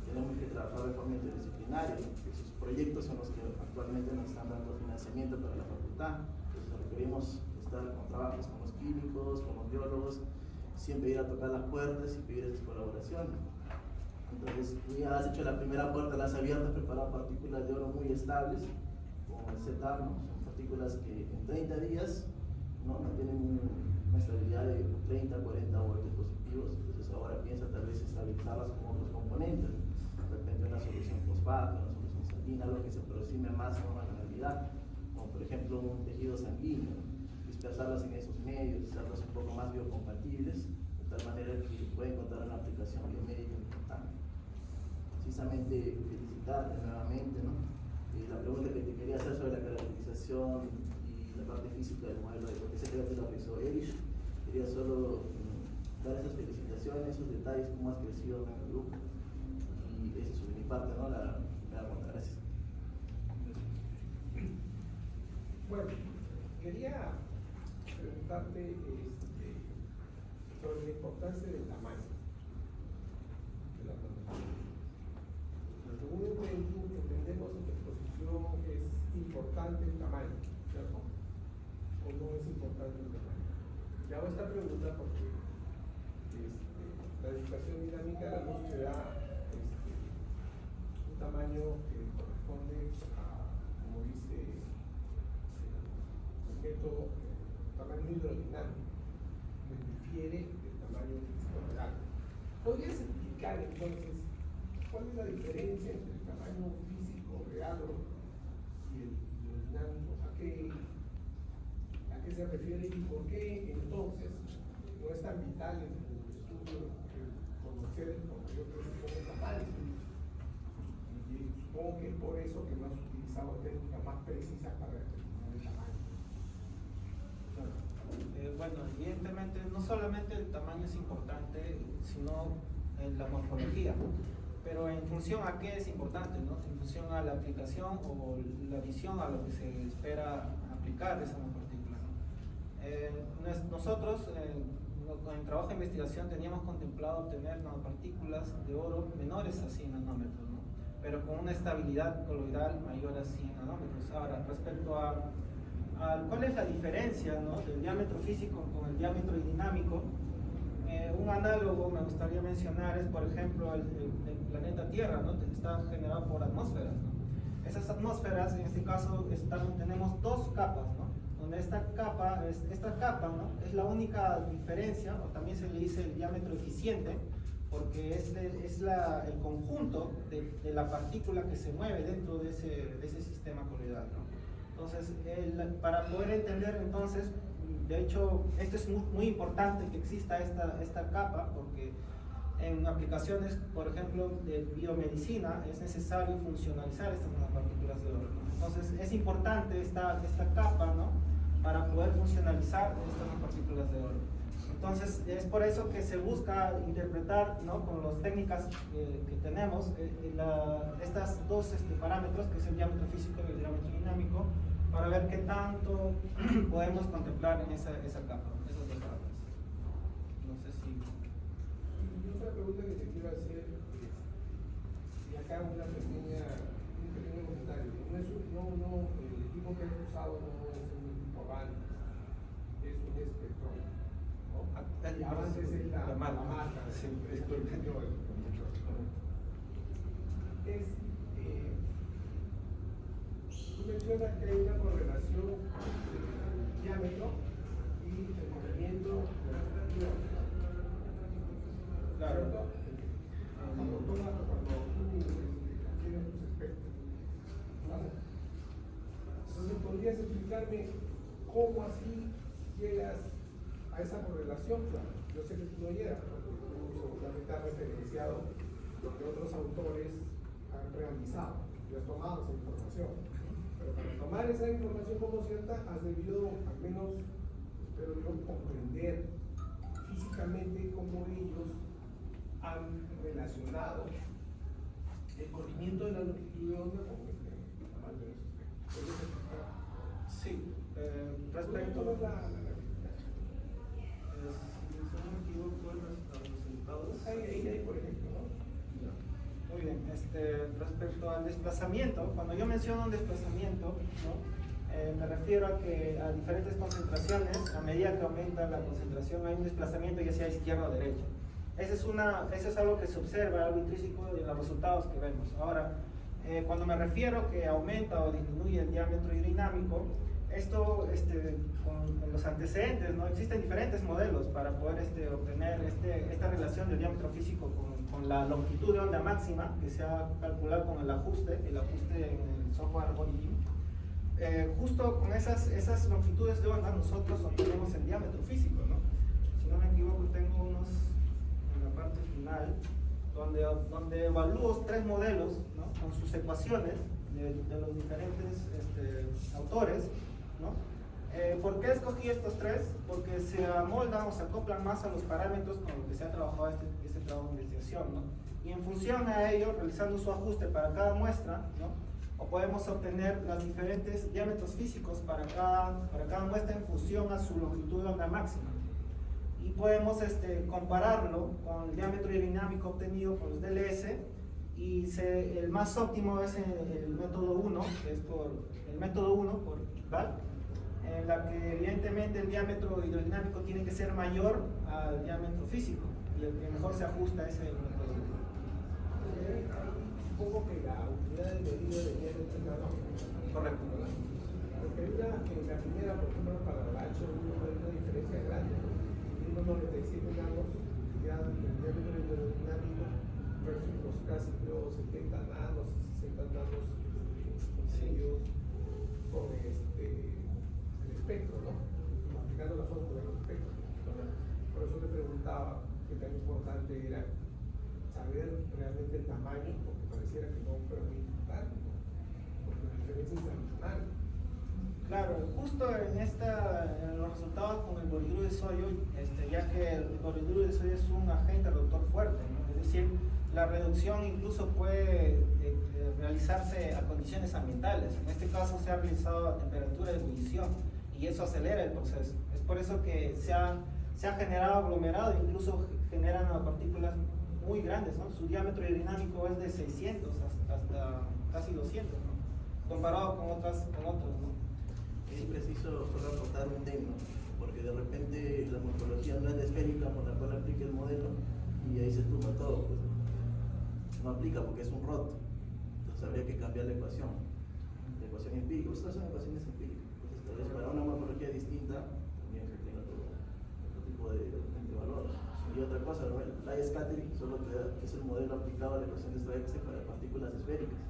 Tenemos que trabajar de forma interdisciplinaria, que esos proyectos son los que actualmente nos están dando financiamiento para la facultad. Entonces requerimos estar con trabajos con los químicos, con los biólogos, siempre ir a tocar las puertas y pedir esas colaboraciones. Entonces, tú ya has hecho la primera puerta, la has abierto, has preparado partículas de oro muy estables, como el ZAR, ¿no? Son partículas que en 30 días no tienen una estabilidad de 30, 40 voltios positivos. Entonces ahora piensa tal vez estabilizarlas con otros componentes, de repente una solución fosfato, una solución salina, algo que se aproxime más a una normalidad, como por ejemplo un tejido sanguíneo, dispersarlas en esos medios, hacerlas un poco más biocompatibles, de tal manera que pueda encontrar una aplicación biomédica importante. Precisamente felicitarte nuevamente, ¿no? La pregunta que te quería hacer sobre la caracterización y la parte física del modelo de potencia que lo realizó Erich, quería solo dar esas felicitaciones, esos detalles, cómo has crecido en el grupo, y eso es de mi parte, ¿no? La primera pregunta, gracias. Bueno, quería preguntarte sobre la importancia del tamaño de la plataforma. Según entendemos en tu exposición, es importante el tamaño, ¿cierto? ¿O no es importante el tamaño? Te hago esta pregunta porque la dispersión dinámica de la luz te da un tamaño que corresponde a, como dice el objeto, tamaño hidrodinámico, que difiere del tamaño físico real. ¿Podrías explicar entonces cuál es la diferencia entre el tamaño físico real y el hidrodinámico? ¿A qué se refiere y por qué entonces no es tan vital en el estudio conocer el tamaño? Y supongo que es por eso que no has utilizado técnicas más precisas para determinar el tamaño. Bueno, evidentemente no solamente el tamaño es importante, sino la morfología. Pero en función a qué es importante, ¿no? En función a la aplicación o la visión a lo que se espera aplicar de esa nanopartícula, ¿no? Nosotros en el trabajo de investigación teníamos contemplado obtener nanopartículas de oro menores a 100 nanómetros, ¿no? Pero con una estabilidad coloidal mayor a 100 nanómetros. Ahora, respecto a cuál es la diferencia, ¿no? Del diámetro físico con el diámetro dinámico, un análogo me gustaría mencionar es, por ejemplo, el planeta Tierra, ¿no? Está generado por atmósferas, ¿no? Esas atmósferas, en este caso, tenemos dos capas, ¿no? Donde esta capa, ¿no? Es la única diferencia, o también se le dice el diámetro eficiente, porque es el conjunto de la partícula que se mueve dentro de ese sistema coloidal, ¿no? Entonces, para poder entender, entonces, de hecho, esto es muy importante que exista esta capa, porque En aplicaciones, por ejemplo, de biomedicina, es necesario funcionalizar estas nanopartículas de oro, ¿no? Entonces, es importante esta capa, ¿no?, para poder funcionalizar estas nanopartículas de oro. Entonces, es por eso que se busca interpretar, ¿no?, con las técnicas que tenemos, estas dos parámetros, que es el diámetro físico y el diámetro dinámico, para ver qué tanto podemos contemplar en esa capa, esos dos parámetros. No sé si... Y otra pregunta que te quiero hacer es, y acá un pequeño comentario, el equipo que has usado no es un equipo Avantis, es un Spectron, ¿no? Y Avantis es la marca. Sí, disculpe. Tú mencionas que hay una correlación del diámetro y el movimiento de la rotación. Claro. ¿Cierto? Cuando tú tienes tus espectros. ¿Vale? Entonces, ¿podrías explicarme cómo así llegas a esa correlación? Claro, yo sé que tú no llegas, porque tú seguramente has referenciado lo que otros autores han realizado y has tomado esa información. Pero para tomar esa información como cierta, has debido, al menos, espero yo, comprender físicamente cómo ellos han relacionado el corrimiento de la longitud de onda con el tamaño de los espectros. Sí, respecto ¿Cómo es la si no me equivoco, los resultados. ahí, por ejemplo, ¿no? Muy bien, respecto al desplazamiento, cuando yo menciono un desplazamiento, ¿no?, me refiero a que a diferentes concentraciones, a medida que aumenta la concentración, hay un desplazamiento ya sea izquierda o derecha. Eso es algo que se observa, algo intrínseco de los resultados que vemos. Ahora, cuando me refiero que aumenta o disminuye el diámetro hidrodinámico, esto con los antecedentes, ¿no?, existen diferentes modelos para poder obtener esta relación del diámetro físico con la longitud de onda máxima, que se ha calculado con el ajuste en el software Origin. Justo con esas longitudes de onda nosotros obtenemos el diámetro físico, ¿no? Si no me equivoco, tengo unos en la parte final donde evalúo 3 modelos, ¿no?, con sus ecuaciones de los diferentes autores, ¿no? ¿Por qué escogí estos 3? Porque se amoldan o se acoplan más a los parámetros con los que se ha trabajado este trabajo de investigación, ¿no? Y en función a ello, realizando su ajuste para cada muestra, ¿no?, o podemos obtener los diferentes diámetros físicos para cada muestra en función a su longitud de onda máxima. Y podemos compararlo con el diámetro dinámico obtenido por los DLS, y el más óptimo es el método 1, que es por el método 1 por Iqbal, en la que evidentemente el diámetro hidrodinámico tiene que ser mayor al diámetro físico, y el que mejor se ajusta es el método 1. Supongo que la unidad de medida debería de ser Correcto. porque en la primera, por ejemplo, para la H1 hay una diferencia grande, ¿no? 1,97 nanos, ya el diámetro hidrodinámico versus los casi 70 nanos, 60 nanos conseguidos con el espectro, ¿no? Aplicando la fórmula del espectro. Por eso te preguntaba qué tan importante era saber realmente el tamaño, porque pareciera que no fuera muy importante, ¿no? Porque la diferencia es abismal. Claro, justo en los resultados con el clorhidro de sodio, ya que el clorhidro de sodio es un agente reductor fuerte, ¿no? Es decir, la reducción incluso puede realizarse a condiciones ambientales. En este caso se ha realizado a temperatura de ebullición y eso acelera el proceso. Es por eso que se ha generado aglomerado e incluso generan partículas muy grandes, ¿no? Su diámetro dinámico es de 600 hasta casi 200, ¿no?, comparado con otros, ¿no? Es preciso solo aportar un tema, porque de repente la morfología no es la esférica con la cual aplica el modelo y ahí se tumba todo, pues no aplica porque es un ROT, entonces habría que cambiar la ecuación empírica. Estas son ecuaciones empíricas, entonces tal vez para una morfología distinta también se tenga otro tipo de valor. Y otra cosa, ¿no?, el Lie scattering solo es el modelo aplicado a la ecuación de Stoeckx para partículas esféricas.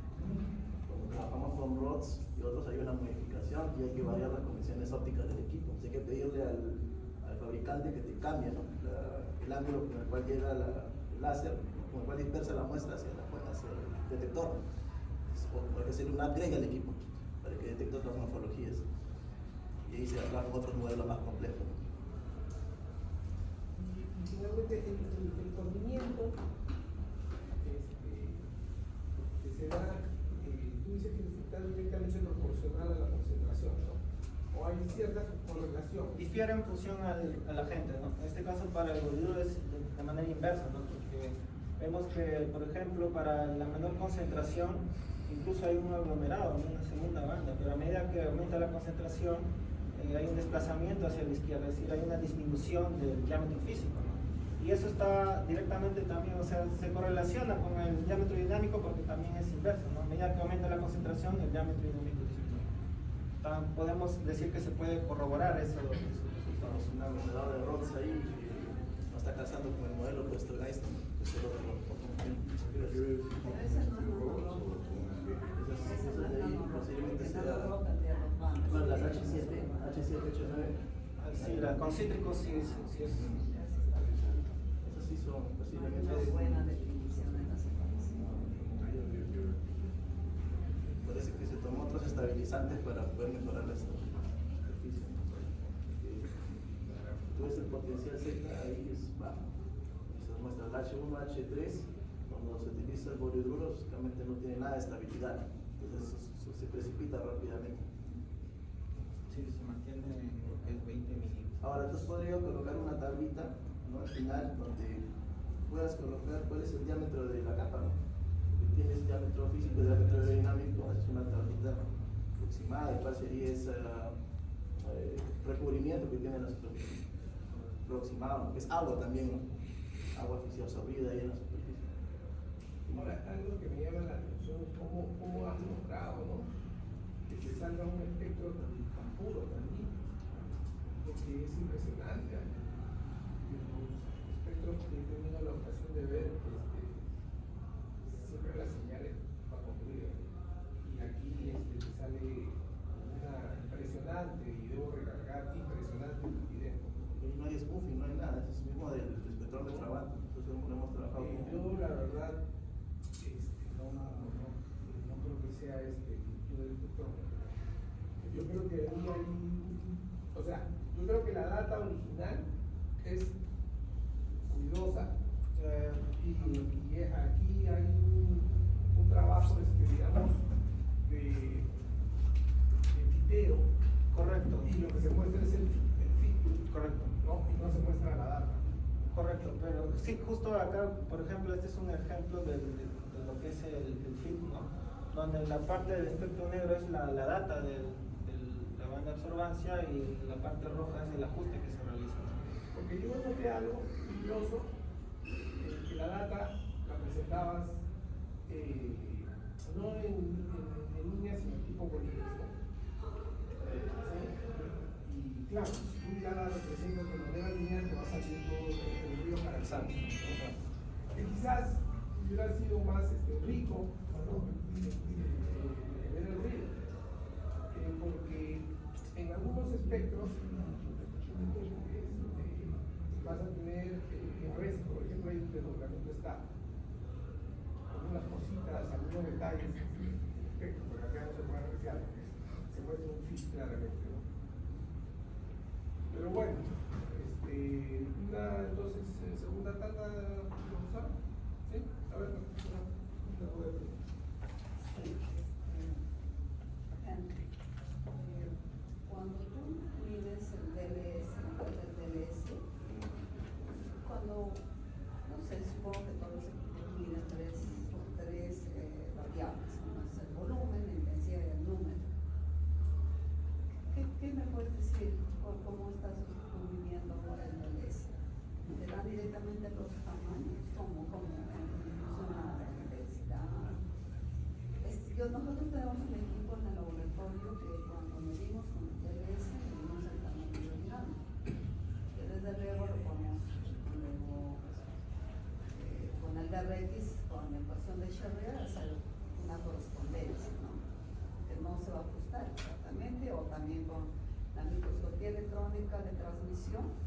Cuando trabajamos con ROTS y otros hay una modificación y hay que variar las condiciones ópticas del equipo. Hay que pedirle al fabricante que te cambie, ¿no?, el ángulo con el cual llega el láser, con el cual dispersa la muestra hacia el detector. O hay que hacer un upgrade al equipo para que detecte otras morfologías. Y ahí se aplican otros modelos más complejos. Y finalmente el corrimiento que se da, tú dices que está directamente proporcional a la concentración, ¿no? O hay cierta correlación. Difiere en función al agente, ¿no? En este caso para el bolígrafo es de manera inversa, ¿no? Porque vemos que, por ejemplo, para la menor concentración, incluso hay un aglomerado, ¿no? Una segunda banda, pero a medida que aumenta la concentración, hay un desplazamiento hacia la izquierda, es decir, hay una disminución del diámetro físico, ¿no? Y eso está directamente también, o sea, se correlaciona con el diámetro dinámico porque también es inverso, ¿no? A medida que aumenta la concentración, el diámetro dinámico disminuye. Podemos decir que se puede corroborar esos resultados. Un aglomerado de ROTS ahí que no está casando con el modelo puesto en Einstein, que es el otro Pero ese no es nanoroca. Ese no es nanoroca. posiblemente sea Nanoroca tiene los bandos. bueno, las H7, H9. Sí, la concítricos sí es. Esas sí son posiblemente. Una buena definición de la separación. Parece que se tomó otros estabilizantes para poder mejorar la superficie. Tú ves el potencial Z ahí es bajo. Se muestra el H1, H3. Cuando se utiliza el boliduro, básicamente no tiene nada de estabilidad. Entonces se precipita rápidamente. Sí, se mantiene en lo que es 20 milímetros. Ahora, entonces podría colocar una tablita, ¿no? Al final, donde puedas colocar cuál es el diámetro de la capa, ¿no? Tienes diámetro físico y diámetro aerodinámico, haces una tablita aproximada de cuál sería ese recubrimiento que tiene la superficie. Aproximado, que es agua también, ¿no? Agua que se absorbida ahí en la superficie. Ahora, algo que me llama la atención es cómo has logrado, ¿no? Que te salga un espectro tan puro, tan limpio, porque es impresionante. Los espectros que he tenido la ocasión de ver, siempre las señales van concluir. Y aquí te sale una impresionante, y debo recargar, impresionante nitidez. Y no hay spoofing, no hay nada, es mismo del espectrómetro Avant. Entonces lo hemos trabajado con. Yo la verdad no creo que sea el tipo de espectrómetro. Yo creo que ahí hay, o sea, yo creo que la data original es cuidadosa y aquí hay un trabajo, digamos, de fiteo. Correcto. Y lo que se muestra es el fit, Correcto. ¿no? Y no se muestra la data. Correcto, pero sí, justo acá, por ejemplo, este es un ejemplo de lo que es el fit, ¿no? Donde la parte del espectro negro es la data de la banda de absorbancia y la parte roja es el ajuste que se realiza. Porque yo noté algo curioso, que la data la presentabas no en líneas, sino tipo bolígrafo. Y claro, si tú ya la representas de manera lineal, te va saliendo el ruido para el santo. Que quizás hubiera sido más rico, ¿no? Ver el ruido. Porque en algunos espectros vas a tener en res, por ejemplo, hay un desdoblamiento estable, algunas cositas, algunos detalles en el espectro, pero acá no se puede apreciar, se muestra un fit claramente, ¿no? Pero bueno, entonces, segunda tanda, ¿vamos a? ¿Sí? A ver, una duda. Cuando tú mides el DLS, el DLS, cuando, no sé, supongo que todos los equipos miden tres variables, uno es el volumen, la intensidad y el número. ¿Qué me puedes decir por cómo estás midiendo el DLS? ¿Te dan directamente los tamaños? ¿Cómo funciona la intensidad? Nosotros tenemos un equipo en el laboratorio que cuando medimos con el DLS, medimos el tamaño dinámico. Que desde luego lo ponemos luego, con el DRX, con la ecuación de Scherrer, hacer una correspondencia, ¿no? Que no se va a ajustar exactamente, o también con la microscopía electrónica de transmisión.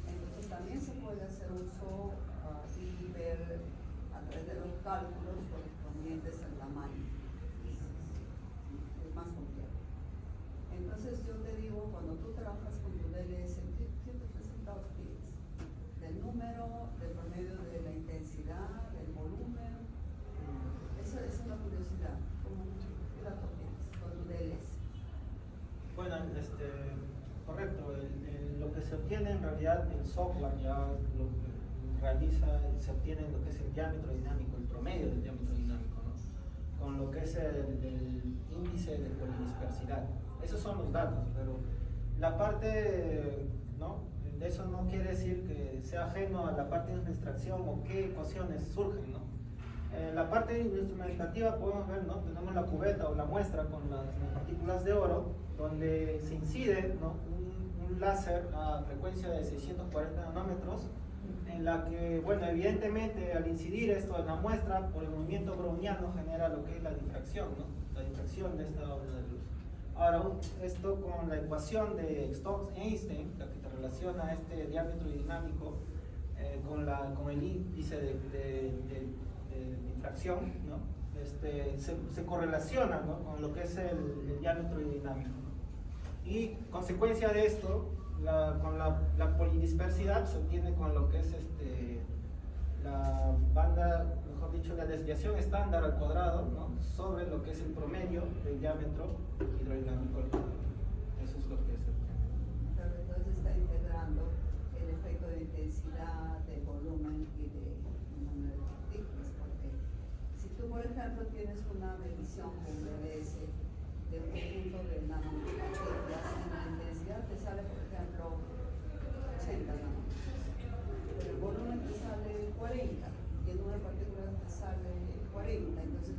Entonces también se puede hacer uso y ver a través de los cálculos correspondientes al tamaño. Es más complejo. Entonces yo te digo, cuando tú trabajas con tu DLS, ¿qué resultados tienes? Del número, del promedio de la intensidad, del volumen. Esa es una curiosidad. ¿Qué datos tienes con tu DLS? Bueno, correcto. Lo que se obtiene en realidad el software ya lo realiza, se obtiene lo que es el diámetro dinámico, el promedio del diámetro dinámico, ¿no? Con lo que es el índice de polidispersidad. Esos son los datos, pero la parte, ¿no? De eso no quiere decir que sea ajeno a la parte de extracción o qué ecuaciones surgen, ¿no? La parte instrumentativa podemos ver, ¿no? Tenemos la cubeta o la muestra con las partículas de oro, donde se incide, ¿no? un láser a frecuencia de 640 nanómetros, en la que, bueno, evidentemente al incidir esto en la muestra, por el movimiento browniano genera lo que es la difracción, ¿no? La difracción de esta onda de luz. Ahora, esto con la ecuación de Stokes-Einstein, la que te relaciona este diámetro dinámico con el índice de difracción, ¿no? Se correlaciona, ¿no? Con lo que es el diámetro dinámico. Y consecuencia de esto, con la polidispersidad se obtiene con lo que es la banda, mejor dicho, la desviación estándar al cuadrado, ¿no? Sobre lo que es el promedio del diámetro hidrodinámico al cuadrado. Eso es lo que se obtiene. Pero entonces está integrando el efecto de intensidad, de volumen y de número de partículas, porque si tú, por ejemplo, tienes una medición con DLS de un conjunto de nanopartículas en la intensidad, te sale, por ejemplo, 80 nanómetros, pero el volumen te sale 40 y el número de partículas te sale 40. Entonces,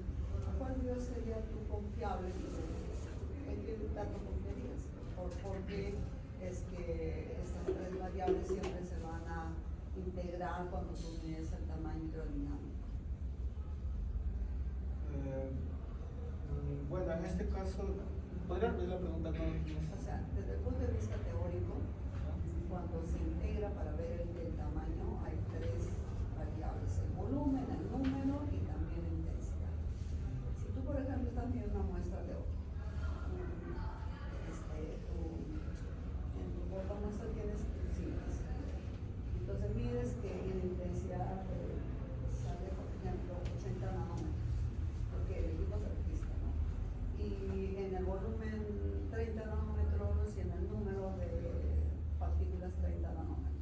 ¿cuál sería tu confiable? ¿En qué dato confiarías? Porque es que estas tres variables siempre se van a integrar cuando tú mides el tamaño hidrodinámico. Bueno, en este caso, ¿podría repetir la pregunta? O sea, desde el punto de vista teórico, cuando se integra para ver el tamaño, hay tres variables: el volumen, el número y también la intensidad. Si tú, por ejemplo, estás viendo una muestra de oro, en tu portamuestra tienes cines, entonces mides que en la intensidad sale, por ejemplo, 80 nanómetros, porque el equipo se registra, ¿no? Y en el volumen 30 nanómetros y en el número de partículas 30 nanómetros.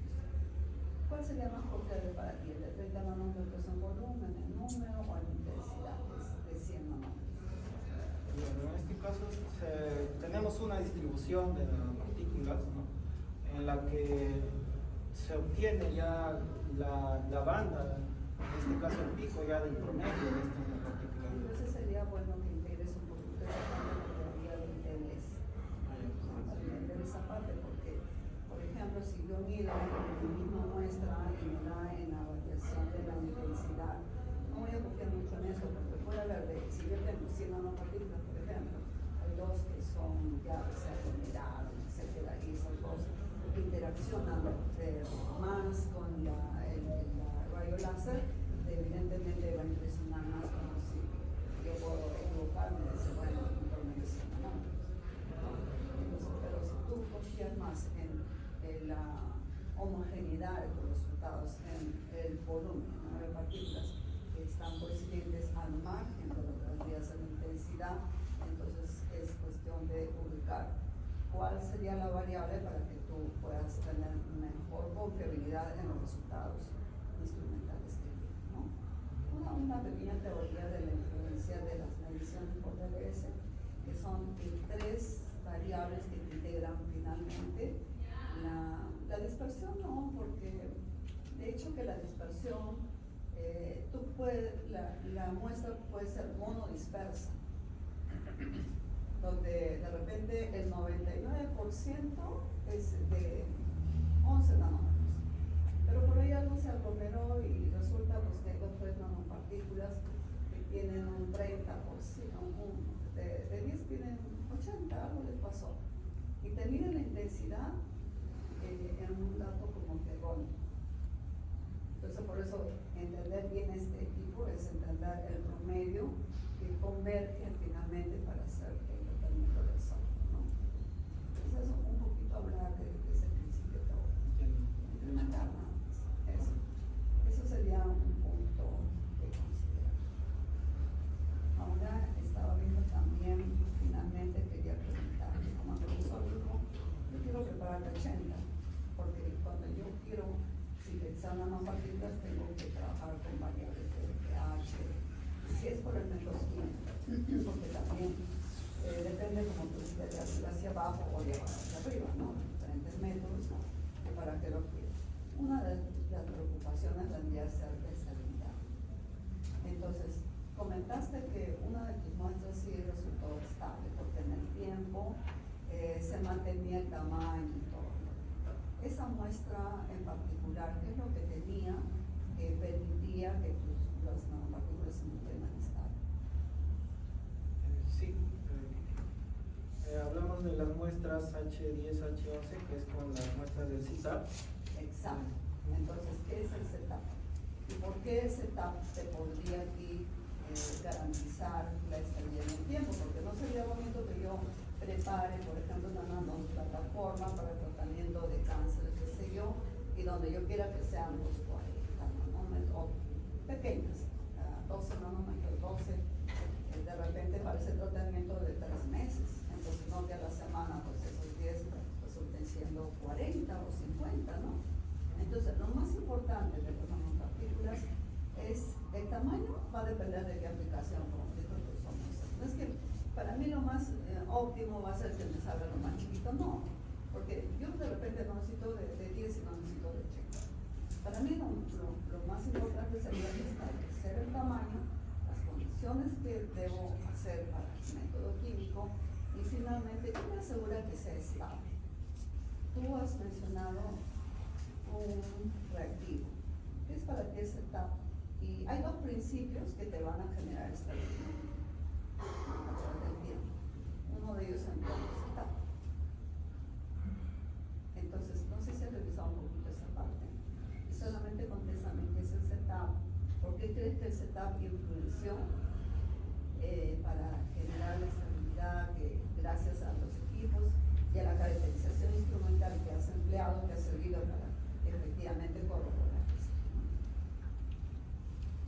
¿Cuál sería más confiable para ti? ¿El de 30 nanómetros en volumen, en número o en intensidad de 100 nanómetros? Bueno, en este caso tenemos una distribución de nanopartículas, ¿no? En la que se obtiene ya la banda, en este caso el pico ya del promedio de estas nanopartículas. Entonces sería bueno que integres un poquito esa parte de la teoría del DLS. Para entender esa parte, porque, por ejemplo, si yo mido mi misma muestra y me da en la variación de la intensidad, no voy a confiar mucho en eso, porque puede haber, si yo tengo 100 nanopartículas, por ejemplo, hay dos que son ya se aglomeraron, etcétera, y esas dos interaccionan más con el rayo láser, evidentemente va a impresionar más, como si yo puedo equivocarme y decir, bueno, un promedio de 100 nanómetros, ¿no? Entonces, pero si tú confías más en la homogeneidad de tus resultados, en el volumen, el número de partículas que están coincidentes al margen de lo que vendría a ser la intensidad, entonces es cuestión de ubicar cuál sería la variable para que tú puedas tener mejor confiabilidad en los resultados instrumentales que tienes, ¿no? Una pequeña teoría de la influencia de las mediciones por DLS, que son tres variables que integran finalmente la dispersión, ¿no? Porque de hecho que la dispersión, la muestra puede ser monodispersa, donde de repente el 99% es de 11 nanómetros, pero por ahí algo se aglomeró y resulta pues, que hay dos tres nanopartículas que tienen un 30%, de 10 tienen 80, algo les pasó, y te miden la intensidad en un dato como que erróneo. Entonces, por eso, entender bien este equipo es entender el promedio que converge finalmente para hacer el tratamiento del software, ¿no? Entonces, eso, un poquito hablar de ese principio teórico, implementar nada más. Eso sería un punto que considerar. Ahora, estaba viendo también, finalmente quería preguntar, como filosófico, yo quiero preparar el 80, porque cuando yo quiero, si pensar en nanopartículas, tengo que trabajar con variables de pH, si es por el método químico, porque también depende, como tú dices, de arriba hacia abajo o de abajo hacia arriba, ¿no? Diferentes métodos para que lo quieras. Una de las preocupaciones vendría a ser de estabilidad. Entonces, comentaste que una de tus muestras sí resultó estable, porque en el tiempo se mantenía el tamaño y todo. Esa muestra en particular, ¿qué es lo que tenía que permitía que las nanopartículas se mantuvieran estables? Sí, hablamos de las muestras H10, H11, que es con las muestras del CITAP. Exacto. Entonces, ¿qué es el setup? ¿Y por qué el setup te podría aquí garantizar la estabilidad en el tiempo? Porque no sería bonito que yo prepare, por ejemplo, una nanoplataforma para el tratamiento de cáncer, qué sé yo, y donde yo quiera que sean los 40 nanómetros, pequeñas, 12 nanómetros, 12, de repente para ese tratamiento de 3 meses. Entonces, no que a la semana, pues esos 10 resulten siendo 40 o 50, ¿no? Entonces, lo más importante de las nanopartículas es el tamaño, va a depender de qué aplicación, como dijo el profesor Moisés. No es que para mí lo más óptimo va a ser que me salga lo más chiquito, no, porque yo de repente no necesito de 10 y no necesito de 80. Para mí lo más importante sería establecer el tamaño, las condiciones que debo hacer para el método químico y finalmente que me asegura que sea estable. Tú has mencionado un reactivo. ¿Qué es para ti ese setup? Y hay dos principios que te van a generar estabilidad a través del tiempo. Uno de ellos es el setup. Entonces, no sé si has revisado un poquito esa parte. Y solamente contéstame qué es el setup. ¿Por qué crees que el setup influenció para generar la estabilidad que gracias a los equipos y a la caracterización instrumental que has empleado, que ha servido para efectivamente corroborar esto?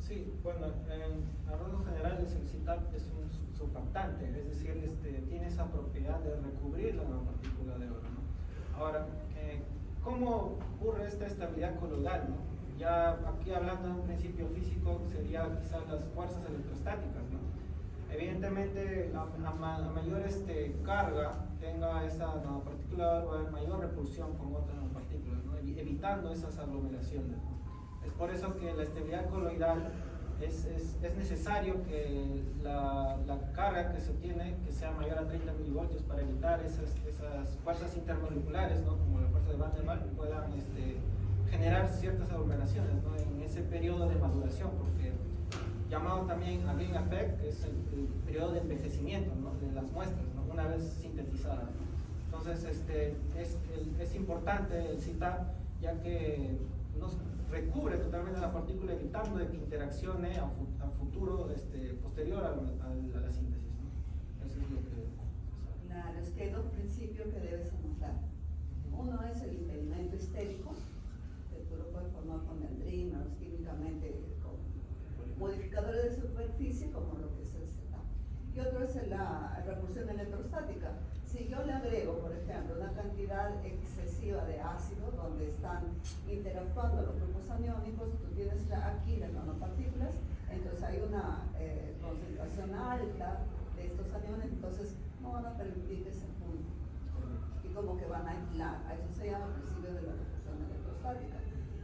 Sí, bueno, en rasgos generales el CITAP es un surfactante, es decir, tiene esa propiedad de recubrir la nanopartícula de oro, ¿no? Ahora, ¿cómo ocurre esta estabilidad coloidal, ¿no? Ya aquí hablando de un principio físico sería quizás las fuerzas electrostáticas, ¿no? Evidentemente, a mayor carga tenga esa nanopartícula de oro, va a haber mayor repulsión con otras nanopartículas, ¿no? Evitando esas aglomeraciones, ¿no? Es por eso que la estabilidad coloidal es necesario que la carga que se obtiene que sea mayor a 30 milivoltios para evitar esas fuerzas intermoleculares, ¿no? Como la fuerza de Van der Waals, puedan generar ciertas aglomeraciones, ¿no? En ese periodo de maduración, porque llamado también aging effect, que es el periodo de envejecimiento, ¿no? De las muestras, ¿no? Una vez sintetizadas, ¿no? Entonces es importante el CITAP, ya que nos recubre totalmente la partícula, evitando de que interaccione a futuro posterior a la síntesis, ¿no? Eso es lo que... Claro, es que hay dos principios que debes anotar. Uno es el impedimento histérico, que tú lo puedes formar con dendrinos, químicamente con modificadores de superficie, como lo que es el setup. Y otro es la repulsión electrostática. Si yo le agrego, por ejemplo, una cantidad excesiva de ácido donde están interactuando los grupos aniónicos, tú tienes aquí las nanopartículas, entonces hay una concentración alta de estos aniones, entonces no van a permitir que se fundan y como que van a aislar. A eso se llama principio de la repulsión electrostática.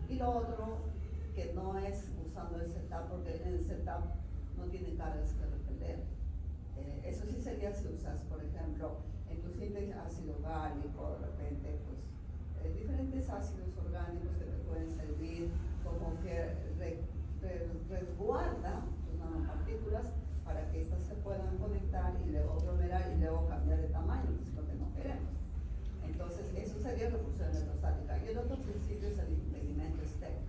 Y lo otro, que no es usando el setup, porque en el setup no tiene cargas que repeler. Eso sí sería si usas, por ejemplo, en tu síntesis ácido gálico, de repente, pues, diferentes ácidos orgánicos que te pueden servir como que resguarda tus nanopartículas para que éstas se puedan conectar y luego aglomerar y luego cambiar de tamaño, que es lo que no queremos. Entonces, eso sería repulsión electrostática. Y el otro principio es el impedimento estéreo.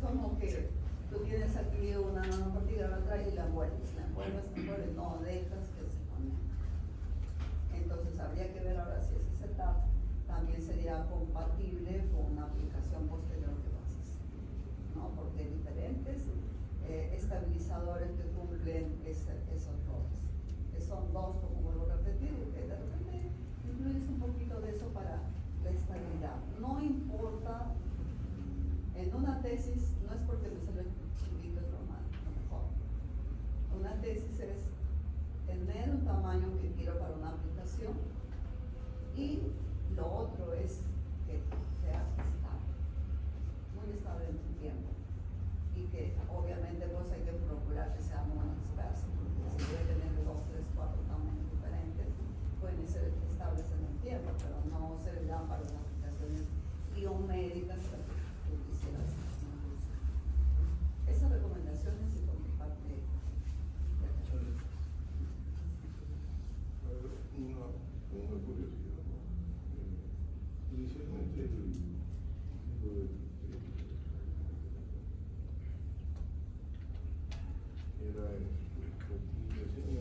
como que tú tienes aquí una nanopartícula, la traes y la envuelves, no dejas que se conecte. Entonces habría que ver ahora si ese setup también sería compatible con una aplicación posterior que vas a hacer, ¿no? Porque hay diferentes estabilizadores que cumplen esos roles. Que son dos, como vuelvo a repetir, que de repente incluyes un poquito de eso para la estabilidad. No importa, en una tesis, no es porque me salió chiquito, es lo mejor. Una tesis es tener un tamaño que quiero para una aplicación y lo otro es que sea estable, muy estable en tu tiempo y que obviamente pues hay que procurar que sea muy disperso, porque si voy a tener 2, 3, 4 tamaños diferentes pueden ser estables en el tiempo, pero no servirán para las aplicaciones biomédicas que tú quisieras. Esas recomendaciones y por mi parte. Una curiosidad, ¿no? Inicialmente el tipo de era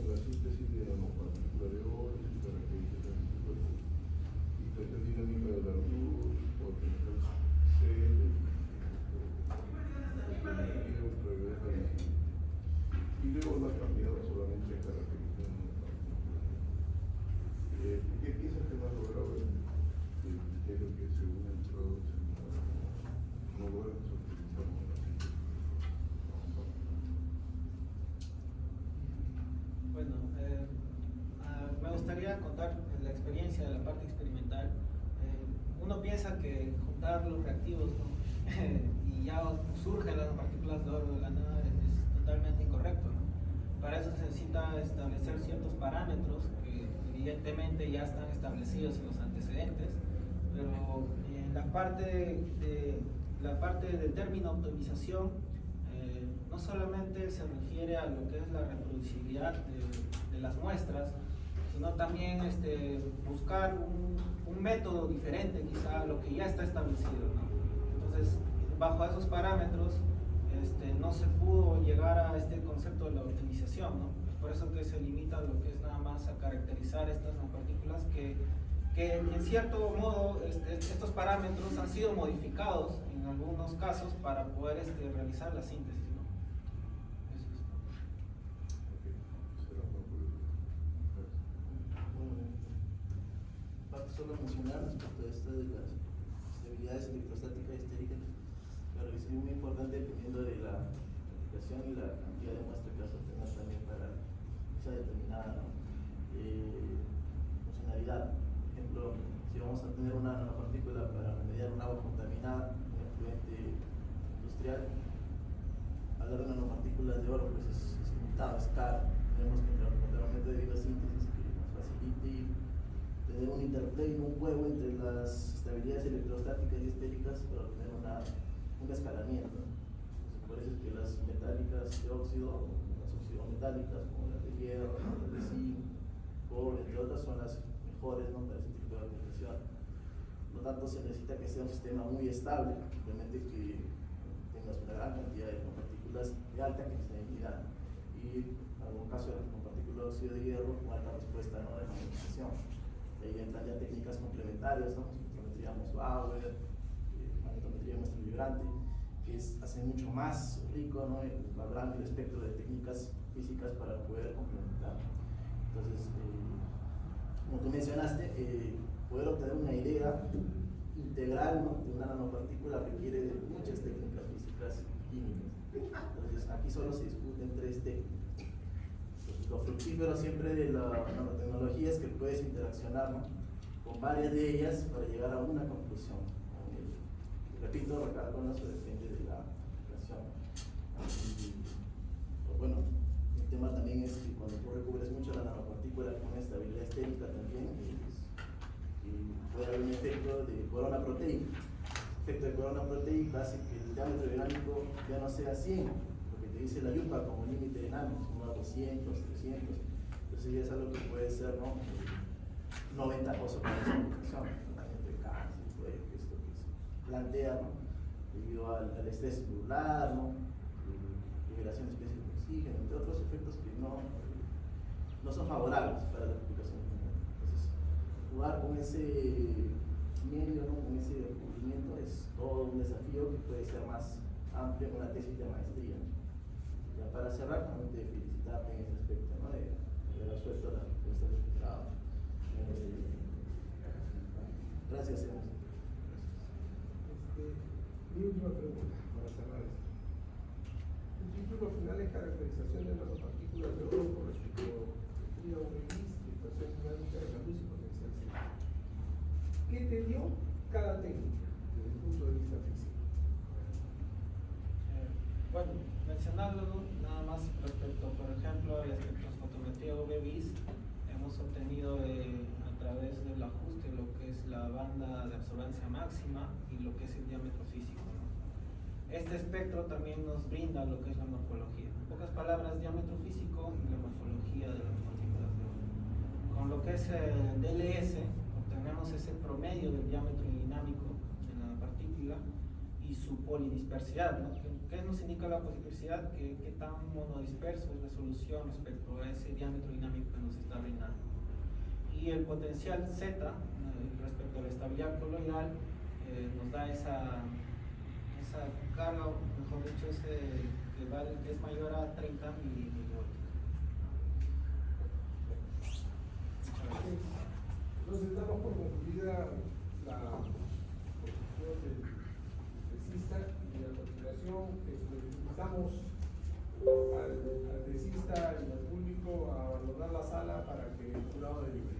la síntesis de nanopartícula de oro y características del cuerpo y la dinámica de la luz, potencial C, y luego la cambiado solamente a características nanopartículas. ¿Qué piensas que más logrado el criterio que según el traductor no logran utilizar una síntesis? Bueno, me gustaría contar la experiencia de la parte experimental. Uno piensa que juntar los reactivos, ¿no? y ya surgen las partículas de oro de la nada es totalmente incorrecto, ¿no? Para eso se necesita establecer ciertos parámetros que evidentemente ya están establecidos en los antecedentes, pero en la parte del término optimización no solamente se refiere a lo que es la reproducibilidad de las muestras, sino también buscar un método diferente quizá a lo que ya está establecido, ¿no? Entonces, bajo esos parámetros no se pudo llegar a este concepto de la optimización, ¿no? Por eso que se limita a lo que es nada más a caracterizar estas nanopartículas que en cierto modo estos parámetros han sido modificados en algunos casos para poder realizar la síntesis, ¿no? Eso es. Será una curiosidad. Parte solo mencionar respecto a esto de las estabilidades electrostáticas y estéricas, pero que es muy importante dependiendo de la aplicación y la cantidad de muestra que vas a tener también para esa determinada funcionalidad. Por ejemplo, si vamos a tener una nanopartícula para remediar un agua contaminada, un efluente industrial, hablar de nanopartículas de oro pues es limitado, es caro. Tenemos que tener un aumento de biosíntesis que nos facilite tener un interplay, un juego entre las estabilidades electrostáticas y estéricas para obtener un escalamiento. Entonces, por eso es que las metálicas de óxido, las oxidometálicas como las de hierro, las de zinc, cobre, entre otras, son las mejores, ¿no?, para ese tipo de aplicación. Por lo tanto, se necesita que sea un sistema muy estable, simplemente que tengas una gran cantidad de partículas de alta cristalicidad y en algún caso con partículas de óxido de hierro con alta respuesta, ¿no?, de magnetización. Ahí entran ya técnicas complementarias, ¿no?, espectrometría Moss-Bauer, magnetometría de muestra vibrante, que hace mucho más rico, ¿no?, el grande espectro de técnicas físicas para poder complementar. Entonces, como tú mencionaste, poder obtener una idea integral, ¿no?, de una nanopartícula requiere de muchas técnicas físicas y químicas. Entonces, aquí solo se discuten 3 técnicas. Lo fructífero siempre de la nanotecnología es que puedes interaccionar, ¿no?, con varias de ellas para llegar a una conclusión. Repito, recalco, eso depende de la aplicación. Pues bueno, el tema también es que cuando tú recubres mucho la nanopartícula con estabilidad estérica también, puede haber un efecto de corona proteica. El efecto de corona proteica hace que el diámetro dinámico ya no sea 100, porque te dice la yupa como límite de nanos, como a 200, 300. Entonces ya es algo que puede ser, ¿no?, no ventajoso para esa aplicación, tratamiento de cáncer, todo esto que se plantea, ¿no?, debido al estrés celular, ¿no? Liberación de especies de oxígeno, entre otros efectos que no son favorables para la replicación general. Entonces, jugar con ese medio, ¿no? Con ese descubrimiento es todo un desafío que puede ser más amplio en una tesis de maestría. Ya para cerrar, también te felicitarte en ese aspecto, ¿no? De haber resuelto la respuesta del doctorado. Gracias, señor. Mi última pregunta, para cerrar esto. El título final es caracterización de nanopartículas de oro por espectrometría UV-Vis y extracción dinámica de la luz y potencial C. ¿Qué te dio cada técnica desde el punto de vista físico? Bueno, mencionándolo nada más respecto, por ejemplo, a la espectrofotometría UV-Vis, hemos obtenido a través del ajuste lo que es la banda de absorbancia máxima y lo que es el diámetro físico, ¿no? Este espectro también nos brinda lo que es la morfología. En pocas palabras, diámetro físico y la morfología de las partículas de oro. Con lo que es el DLS, obtenemos ese promedio del diámetro dinámico de la partícula y su polidispersidad, ¿no? ¿Qué nos indica la polidispersidad? ¿Qué tan monodisperso es la solución respecto a ese diámetro dinámico que nos está brindando? Y el potencial Z, respecto a la estabilidad coloidal, nos da esa carga, o mejor dicho, que es mayor a 30 milivoltios. Entonces damos por concluida la posición del tesista y a continuación invitamos al tesista y al público a abandonar la sala para que el jurado delibere.